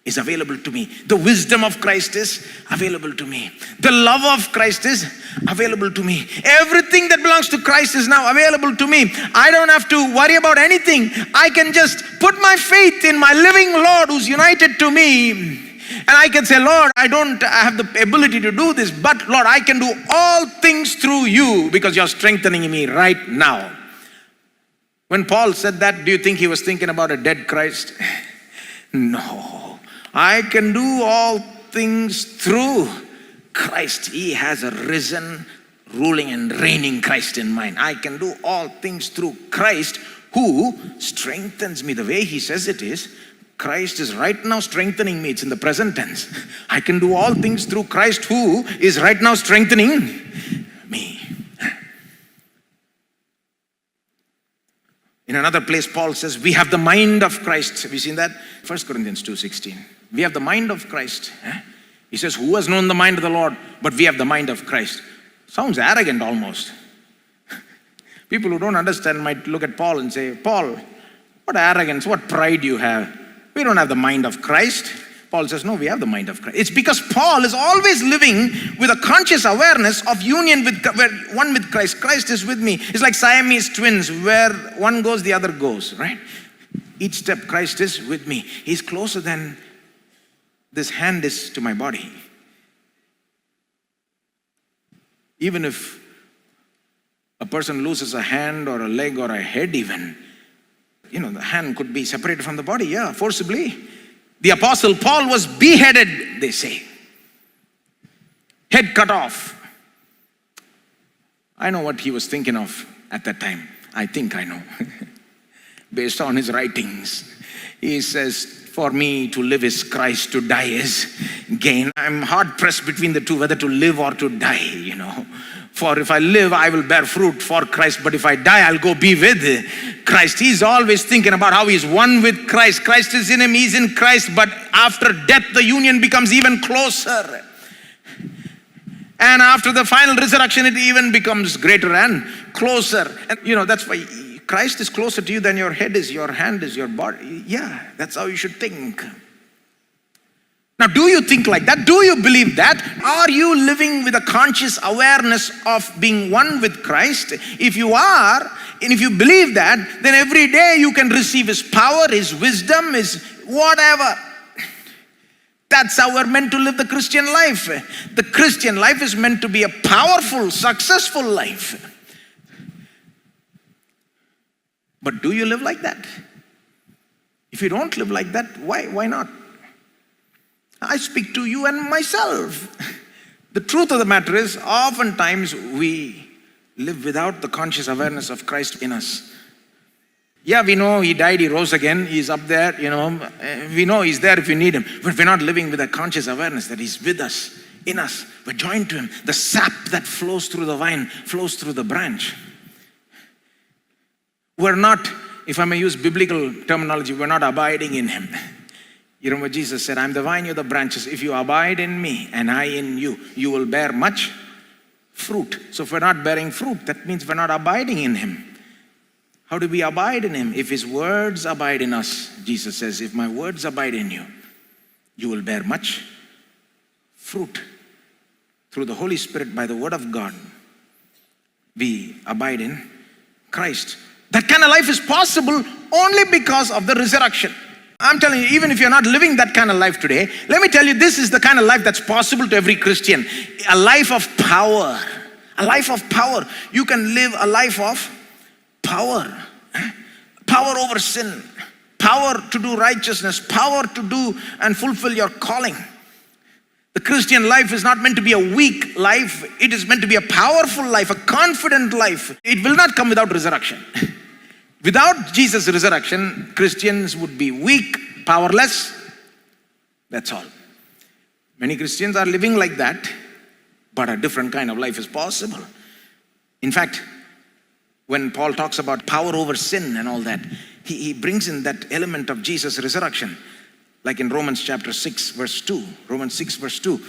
is available to me. The wisdom of Christ is available to me. The love of Christ is available to me. Everything that belongs to Christ is now available to me. I don't have to worry about anything. I can just put my faith in my living Lord who's united to me. And I can say, Lord, I don't have the ability to do this, but Lord, I can do all things through you because you're strengthening me right now. When Paul said that, do you think he was thinking about a dead Christ? No. I can do all things through Christ. He has a risen, ruling and reigning Christ in mind. I can do all things through Christ who strengthens me. The way he says it is, Christ is right now strengthening me. It's in the present tense. I can do all things through Christ who is right now strengthening me. In another place, Paul says, we have the mind of Christ. Have you seen that? 1 Corinthians 2:16. We have the mind of Christ. He says, who has known the mind of the Lord? But we have the mind of Christ. Sounds arrogant almost. People who don't understand might look at Paul and say, Paul, what arrogance, what pride you have. We don't have the mind of Christ. Paul says, no, we have the mind of Christ. It's because Paul is always living with a conscious awareness of union with, where one with Christ. Christ is with me. It's like Siamese twins, where one goes, the other goes, right? Each step, Christ is with me. He's closer than this hand is to my body. Even if a person loses a hand or a leg or a head even, the hand could be separated from the body, forcibly. The apostle Paul was beheaded, they say. Head cut off. I know what he was thinking of at that time. I think I know. Based on his writings. He says, for me to live is Christ, to die is gain. I'm hard pressed between the two, whether to live or to die, For if I live, I will bear fruit for Christ. But if I die, I'll go be with Christ. He's always thinking about how he's one with Christ. Christ is in him, he's in Christ. But after death, the union becomes even closer. And after the final resurrection, it even becomes greater and closer. And that's why Christ is closer to you than your head is, your hand is, your body. Yeah, that's how you should think. Now, do you think like that? Do you believe that? Are you living with a conscious awareness of being one with Christ? If you are, and if you believe that, then every day you can receive his power, his wisdom, his whatever. That's how we're meant to live the Christian life. The Christian life is meant to be a powerful, successful life. But do you live like that? If you don't live like that, why not? I speak to you and myself. The truth of the matter is, oftentimes we live without the conscious awareness of Christ in us. Yeah, we know he died, he rose again, he's up there, we know he's there if you need him, but we're not living with a conscious awareness that he's with us, in us. We're joined to him. The sap that flows through the vine flows through the branch. We're not, if I may use biblical terminology, we're not abiding in him. You remember Jesus said, I'm the vine, you're the branches. If you abide in me and I in you, you will bear much fruit. So if we're not bearing fruit, that means we're not abiding in him. How do we abide in him? If his words abide in us, Jesus says, if my words abide in you, you will bear much fruit. Through the Holy Spirit, by the word of God, we abide in Christ. That kind of life is possible only because of the resurrection. I'm telling you, even if you're not living that kind of life today, let me tell you, this is the kind of life that's possible to every Christian. A life of power. A life of power. You can live a life of power. Power over sin. Power to do righteousness. Power to do and fulfill your calling. The Christian life is not meant to be a weak life. It is meant to be a powerful life, a confident life. It will not come without resurrection. Without Jesus' resurrection, Christians would be weak, powerless. That's all. Many Christians are living like that, but a different kind of life is possible. In fact, when Paul talks about power over sin and all that, he brings in that element of Jesus' resurrection. Like in Romans chapter 6, verse 2. Romans 6, verse 2.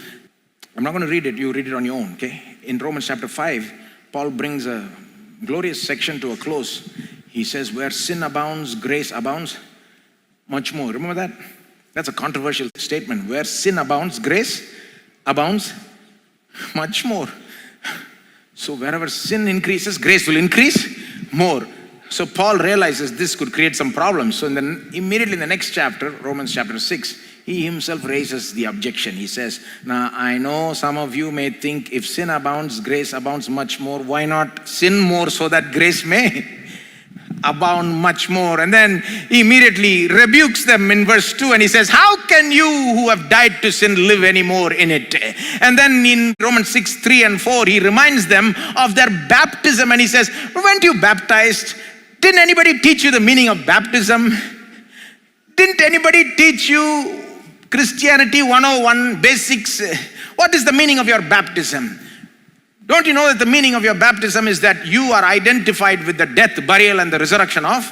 I'm not going to read it. You read it on your own, okay? In Romans chapter 5, Paul brings a glorious section to a close. He says, where sin abounds, grace abounds much more. Remember that? That's a controversial statement. Where sin abounds, grace abounds much more. So wherever sin increases, grace will increase more. So Paul realizes this could create some problems. So immediately in the next chapter, Romans chapter 6, he himself raises the objection. He says, now I know some of you may think if sin abounds, grace abounds much more. Why not sin more so that grace may abound much more? And then he immediately rebukes them in verse 2 and he says, how can you who have died to sin live anymore in it? And then in Romans 6, 3 and 4, he reminds them of their baptism and he says, weren't you baptized? Didn't anybody teach you the meaning of baptism? Didn't anybody teach you Christianity 101 basics? What is the meaning of your baptism? Don't you know that the meaning of your baptism is that you are identified with the death, burial, and the resurrection of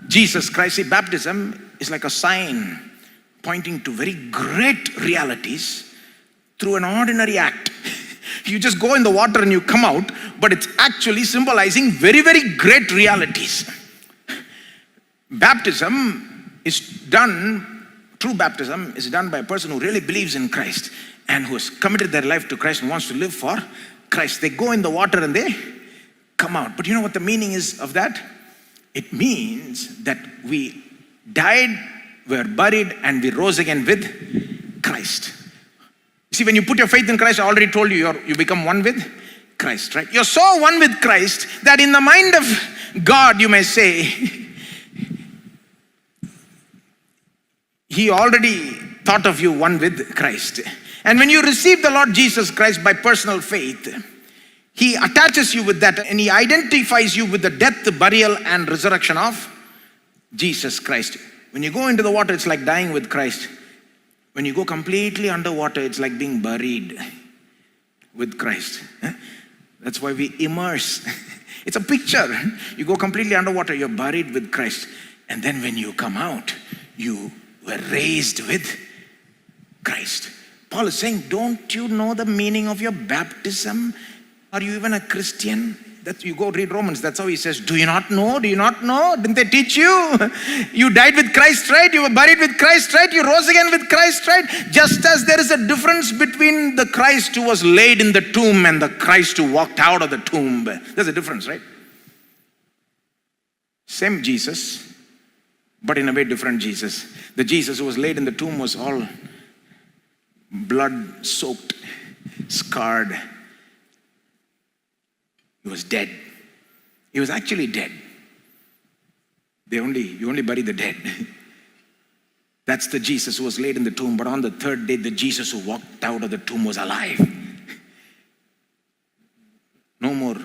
Jesus Christ? See, baptism is like a sign pointing to very great realities through an ordinary act. You just go in the water and you come out, but it's actually symbolizing very, very great realities. Baptism is done, true baptism is done by a person who really believes in Christ and who has committed their life to Christ and wants to live for Christ. They go in the water and they come out. But you know what the meaning is of that? It means that we died, were buried, and we rose again with Christ. See, when you put your faith in Christ, I already told you, you become one with Christ, right? You're so one with Christ that in the mind of God, you may say, He already thought of you one with Christ. And when you receive the Lord Jesus Christ by personal faith, He attaches you with that and He identifies you with the death, the burial, and resurrection of Jesus Christ. When you go into the water, it's like dying with Christ. When you go completely underwater, it's like being buried with Christ. That's why we immerse. It's a picture. You go completely underwater, you're buried with Christ. And then when you come out, you were raised with Christ. Paul is saying, don't you know the meaning of your baptism? Are you even a Christian? That you go read Romans, that's how he says, do you not know? Do you not know? Didn't they teach you? You died with Christ, right? You were buried with Christ, right? You rose again with Christ, right? Just as there is a difference between the Christ who was laid in the tomb and the Christ who walked out of the tomb. There's a difference, right? Same Jesus, but in a way different Jesus. The Jesus who was laid in the tomb was all blood soaked, scarred. He was dead. He was actually dead. You only bury the dead. That's the Jesus who was laid in the tomb. But on the third day, the Jesus who walked out of the tomb was alive. No more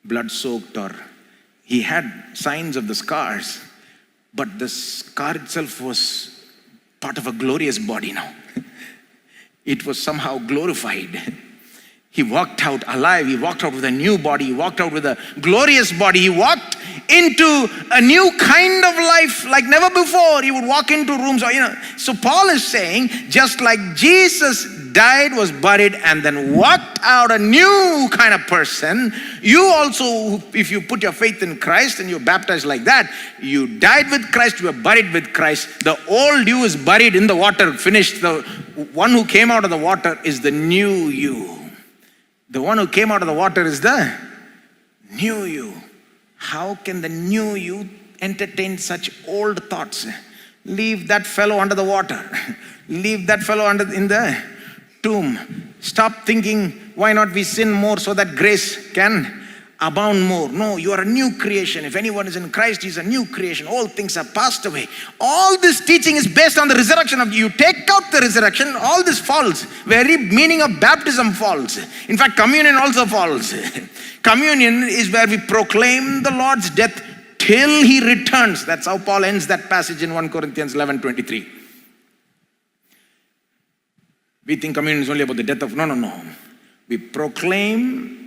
blood-soaked, or he had signs of the scars, but the scar itself was part of a glorious body now. It was somehow glorified. He walked out alive. He walked out with a new body. He walked out with a glorious body. He walked into a new kind of life like never before. He would walk into rooms, So Paul is saying, just like Jesus died, was buried, and then walked out a new kind of person, you also, if you put your faith in Christ and you're baptized like that, you died with Christ, you were buried with Christ. The old you is buried in the water, finished. The one who came out of the water is the new you. The one who came out of the water is the new you. How can the new you entertain such old thoughts? Leave that fellow under the water. Leave that fellow in the tomb. Stop thinking, why not we sin more so that grace can abound more. No, you are a new creation. If anyone is in Christ, he's a new creation. All things have passed away. All this teaching is based on the resurrection of you. Take out the resurrection, all this falls. Very meaning of baptism falls. In fact, communion also falls. Communion is where we proclaim the Lord's death till he returns. That's how Paul ends that passage in 1 Corinthians 11:23. We think communion is only about the death of, no. We proclaim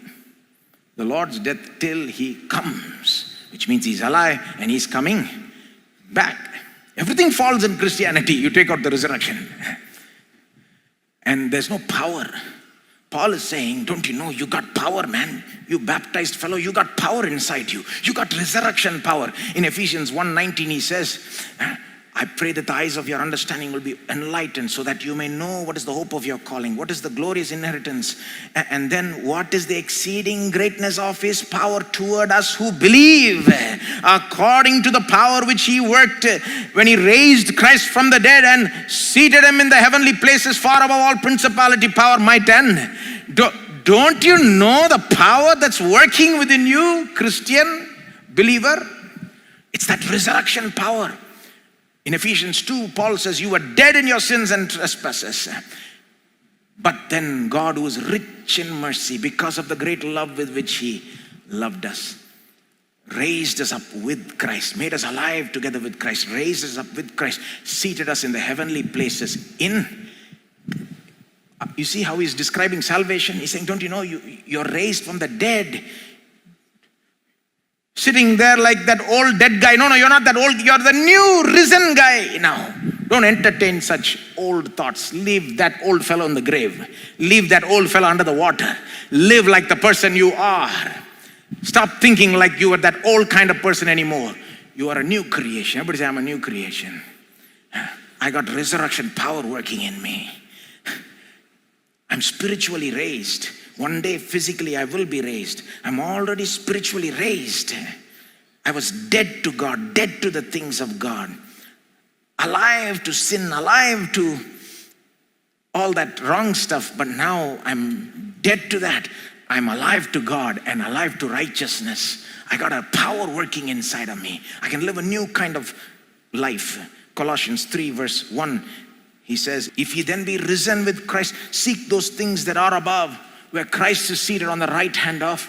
the Lord's death till he comes, which means he's alive and he's coming back. Everything falls in Christianity. You take out the resurrection. And there's no power. Paul is saying, don't you know you got power, man? You baptized fellow, you got power inside you. You got resurrection power. In Ephesians 1:19 he says, I pray that the eyes of your understanding will be enlightened so that you may know what is the hope of your calling, what is the glorious inheritance, and then what is the exceeding greatness of his power toward us who believe, according to the power which he worked when he raised Christ from the dead and seated him in the heavenly places far above all principality, power, might, and... Don't you know the power that's working within you, Christian believer? It's that resurrection power. In Ephesians 2, Paul says, you were dead in your sins and trespasses. But then God, who is rich in mercy, because of the great love with which he loved us, raised us up with Christ, made us alive together with Christ, raised us up with Christ, seated us in the heavenly places. You see how he's describing salvation? He's saying, don't you know, you're raised from the dead. Sitting there like that old dead guy. No, you're not that old. You're the new risen guy now. Don't entertain such old thoughts. Leave that old fellow in the grave. Leave that old fellow under the water. Live like the person you are. Stop thinking like you are that old kind of person anymore. You are a new creation. Everybody say, I'm a new creation. I got resurrection power working in me. I'm spiritually raised. One day physically I will be raised. I'm already spiritually raised. I was dead to God, dead to the things of God, alive to sin, alive to all that wrong stuff, but now I'm dead to that. I'm alive to God and alive to righteousness. I got a power working inside of me. I can live a new kind of life. Colossians 3 verse 1, he says, if ye then be risen with Christ, seek those things that are above, where Christ is seated on the right hand of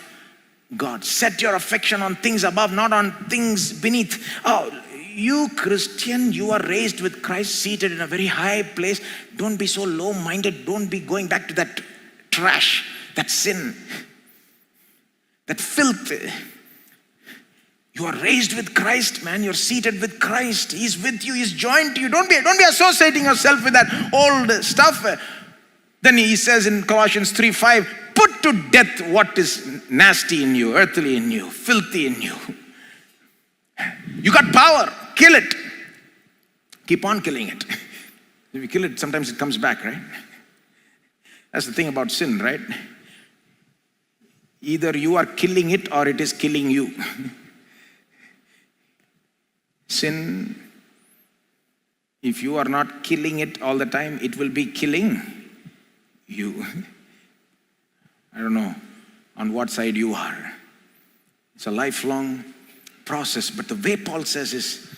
God. Set your affection on things above, not on things beneath. Oh, you Christian, you are raised with Christ, seated in a very high place. Don't be so low-minded. Don't be going back to that trash, that sin, that filth. You are raised with Christ, man. You're seated with Christ. He's with you. He's joined to you. Don't be associating yourself with that old stuff. Then he says in Colossians 3:5, put to death what is nasty in you, earthly in you, filthy in you. You got power. Kill it. Keep on killing it. If you kill it, sometimes it comes back, right? That's the thing about sin, right? Either you are killing it or it is killing you. Sin, if you are not killing it all the time, it will be killing you. I don't know on what side you are. It's a lifelong process, but the way Paul says is,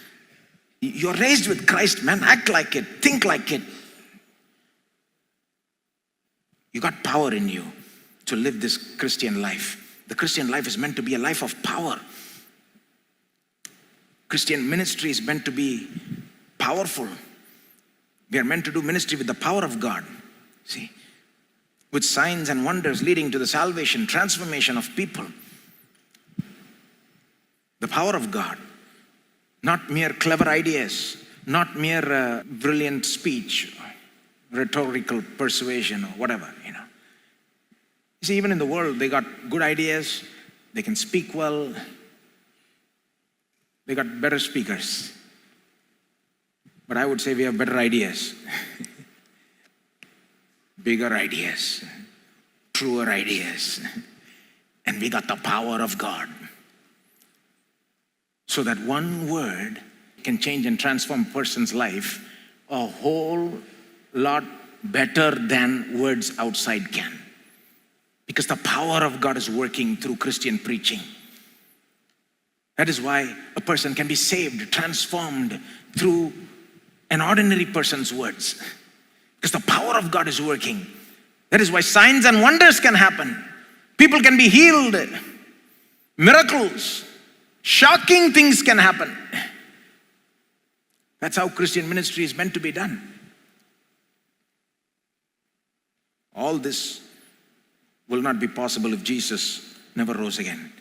you're raised with Christ, man. Act like it, think like it. You got power in you to live this Christian life. The Christian life is meant to be a life of power. Christian ministry is meant to be powerful. We are meant to do ministry with the power of God. See, with signs and wonders leading to the salvation, transformation of people. The power of God. Not mere clever ideas, not mere brilliant speech, rhetorical persuasion or whatever, you know. You see, even in the world, they got good ideas, they can speak well, they got better speakers. But I would say we have better ideas. Bigger ideas, truer ideas. And we got the power of God. So that one word can change and transform a person's life a whole lot better than words outside can. Because the power of God is working through Christian preaching. That is why a person can be saved, transformed through an ordinary person's words. Because the power of God is working. That is why signs and wonders can happen. People can be healed. Miracles. Shocking things can happen. That's how Christian ministry is meant to be done. All this will not be possible if Jesus never rose again.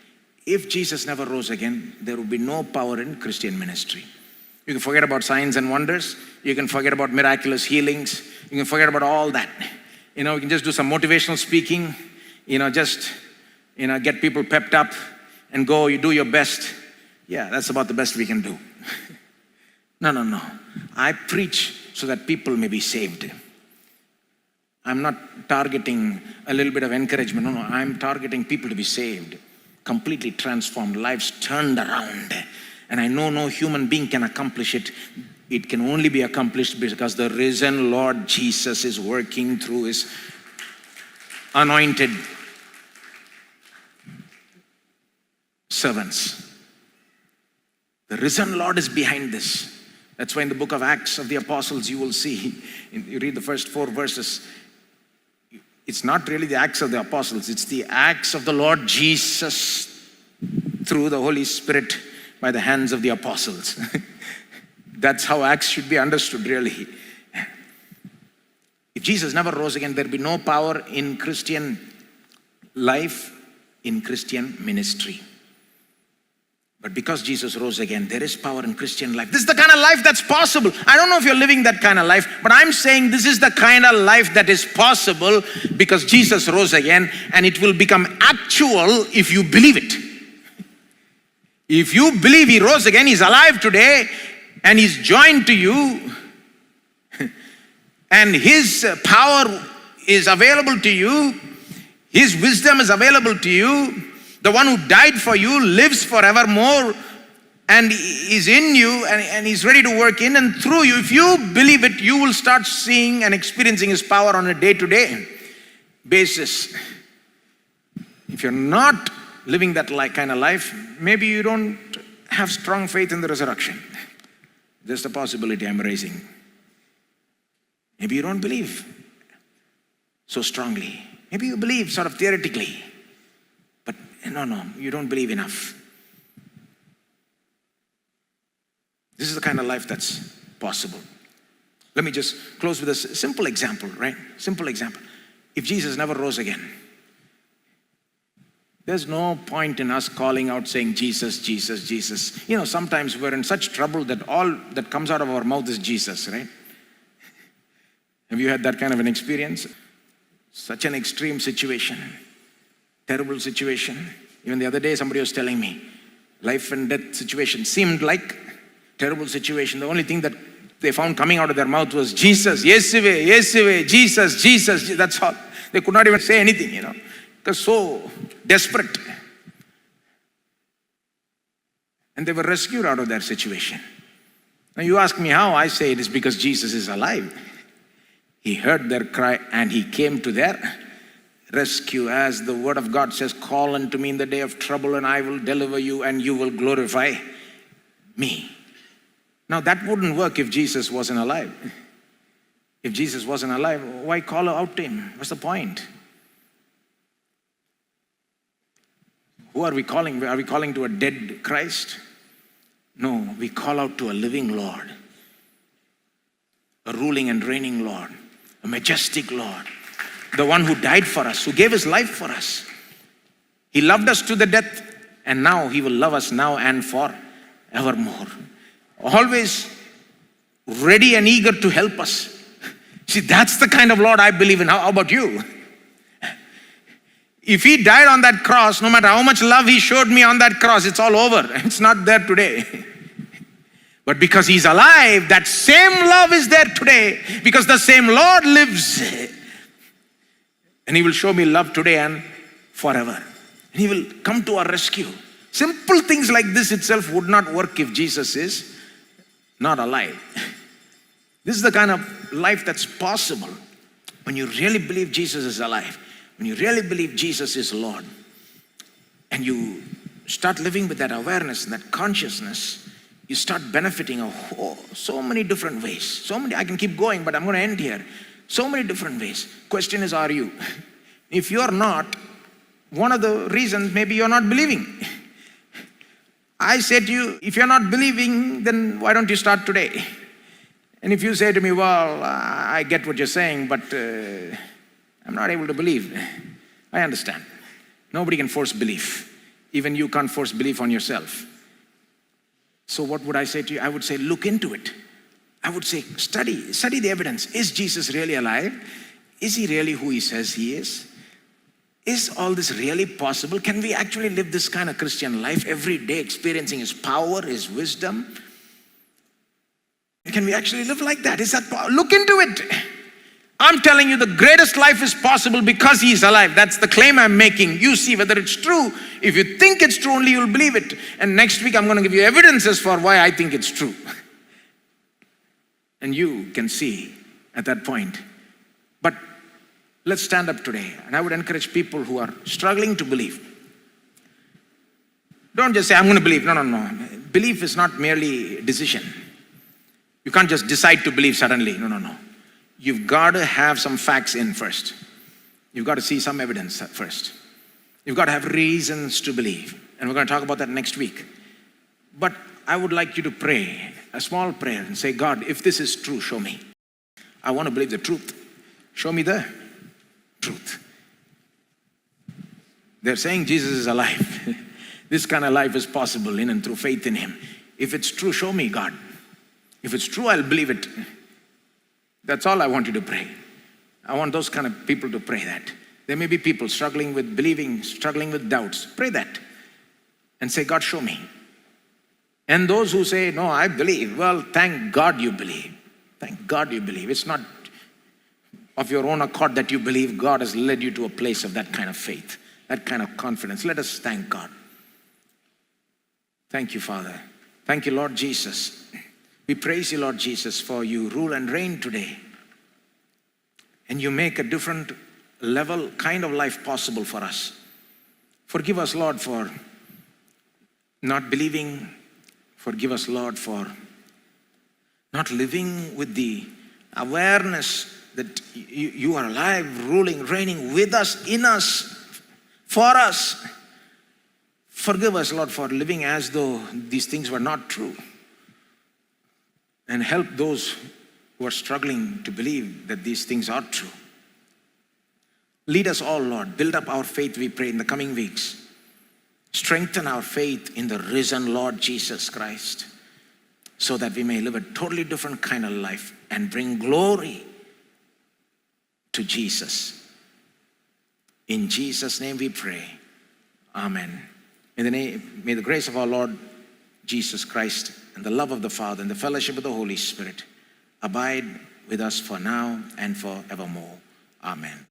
If Jesus never rose again, there will be no power in Christian ministry. You can forget about signs and wonders. You can forget about miraculous healings. You can forget about all that. You know, you can just do some motivational speaking. Get people pepped up and go, you do your best. Yeah, that's about the best we can do. No. I preach so that people may be saved. I'm not targeting a little bit of encouragement. No. I'm targeting people to be saved, completely transformed, lives turned around. And I know no human being can accomplish it. It can only be accomplished because the risen Lord Jesus is working through his anointed servants. The risen Lord is behind this. That's why in the book of Acts of the Apostles, you will see, you read the first 4 verses, it's not really the Acts of the Apostles, it's the Acts of the Lord Jesus through the Holy Spirit by the hands of the apostles. That's how Acts should be understood, really. If Jesus never rose again, there'd be no power in Christian life, in Christian ministry. But because Jesus rose again, there is power in Christian life. This is the kind of life that's possible. I don't know if you're living that kind of life, but I'm saying this is the kind of life that is possible because Jesus rose again, and it will become actual if you believe it. If you believe he rose again, he's alive today, and he's joined to you, and his power is available to you, his wisdom is available to you, the one who died for you lives forevermore and is in you, and he's ready to work in and through you. If you believe it, you will start seeing and experiencing his power on a day-to-day basis. If you're not living that kind of life, maybe you don't have strong faith in the resurrection. Just a possibility I'm raising. Maybe you don't believe so strongly. Maybe you believe sort of theoretically. But no, you don't believe enough. This is the kind of life that's possible. Let me just close with a simple example, right? Simple example. If Jesus never rose again, there's no point in us calling out saying, Jesus, Jesus, Jesus. Sometimes we're in such trouble that all that comes out of our mouth is Jesus, right? Have you had that kind of an experience? Such an extreme situation, terrible situation. Even the other day, somebody was telling me, life and death situation seemed like terrible situation. The only thing that they found coming out of their mouth was Jesus, Yeshuva, Yeshuva, Jesus, Jesus. That's all. They could not even say anything, because so desperate. And they were rescued out of that situation. Now you ask me how, I say it is because Jesus is alive. He heard their cry and he came to their rescue. As the word of God says, call unto me in the day of trouble and I will deliver you and you will glorify me. Now that wouldn't work if Jesus wasn't alive. If Jesus wasn't alive, why call out to him? What's the point? Who are we calling? Are we calling to a dead Christ? No, we call out to a living Lord, a ruling and reigning Lord, a majestic Lord, the one who died for us, who gave his life for us. He loved us to the death, and now he will love us now and forevermore. Always ready and eager to help us. See, that's the kind of Lord I believe in. How about you? If he died on that cross, no matter how much love he showed me on that cross, it's all over. It's not there today. But because he's alive, that same love is there today, because the same Lord lives. And he will show me love today and forever. And he will come to our rescue. Simple things like this itself would not work if Jesus is not alive. This is the kind of life that's possible when you really believe Jesus is alive. When you really believe Jesus is Lord, and you start living with that awareness and that consciousness, you start benefiting so many different ways. I can keep going, but I'm going to end here. So many different ways. Question is, are you? If you're not, one of the reasons maybe you're not believing. I say to you, if you're not believing, then why don't you start today? And if you say to me, well, I get what you're saying, but I'm not able to believe. I understand. Nobody can force belief. Even you can't force belief on yourself. So what would I say to you? I would say, look into it. I would say, study the evidence. Is Jesus really alive? Is he really who he says he is? Is all this really possible? Can we actually live this kind of Christian life every day, experiencing his power, his wisdom? can we actually live like that? Is that, look into it. I'm telling you the greatest life is possible because he is alive. That's the claim I'm making. You see whether it's true. If you think it's true, only you'll believe it. And next week I'm going to give you evidences for why I think it's true. And you can see at that point. But let's stand up today. And I would encourage people who are struggling to believe. Don't just say, I'm going to believe. No. Belief is not merely a decision. You can't just decide to believe suddenly. No. You've got to have some facts in first. You've got to see some evidence first. You've got to have reasons to believe. And we're going to talk about that next week. But I would like you to pray a small prayer and say, God, if this is true, show me. I want to believe the truth. Show me the truth. They're saying Jesus is alive. This kind of life is possible in and through faith in him. If it's true, show me, God. If it's true, I'll believe it. That's all I want you to pray. I want those kind of people to pray that. There may be people struggling with believing, struggling with doubts. Pray that and say, God, show me. And those who say, no, I believe. Well, thank God you believe. Thank God you believe. It's not of your own accord that you believe. God has led you to a place of that kind of faith, that kind of confidence. Let us thank God. Thank you, Father. Thank you, Lord Jesus. We praise you, Lord Jesus, for you rule and reign today. And you make a different level, kind of life possible for us. Forgive us, Lord, for not believing. Forgive us, Lord, for not living with the awareness that you are alive, ruling, reigning with us, in us, for us. Forgive us, Lord, for living as though these things were not true. And help those who are struggling to believe that these things are true. Lead us all, Lord. Build up our faith, we pray, in the coming weeks. Strengthen our faith in the risen Lord Jesus Christ, so that we may live a totally different kind of life and bring glory to Jesus. In Jesus' name we pray. Amen. May the grace of our Lord Jesus Christ and the love of the Father and the fellowship of the Holy Spirit abide with us for now and forevermore. Amen.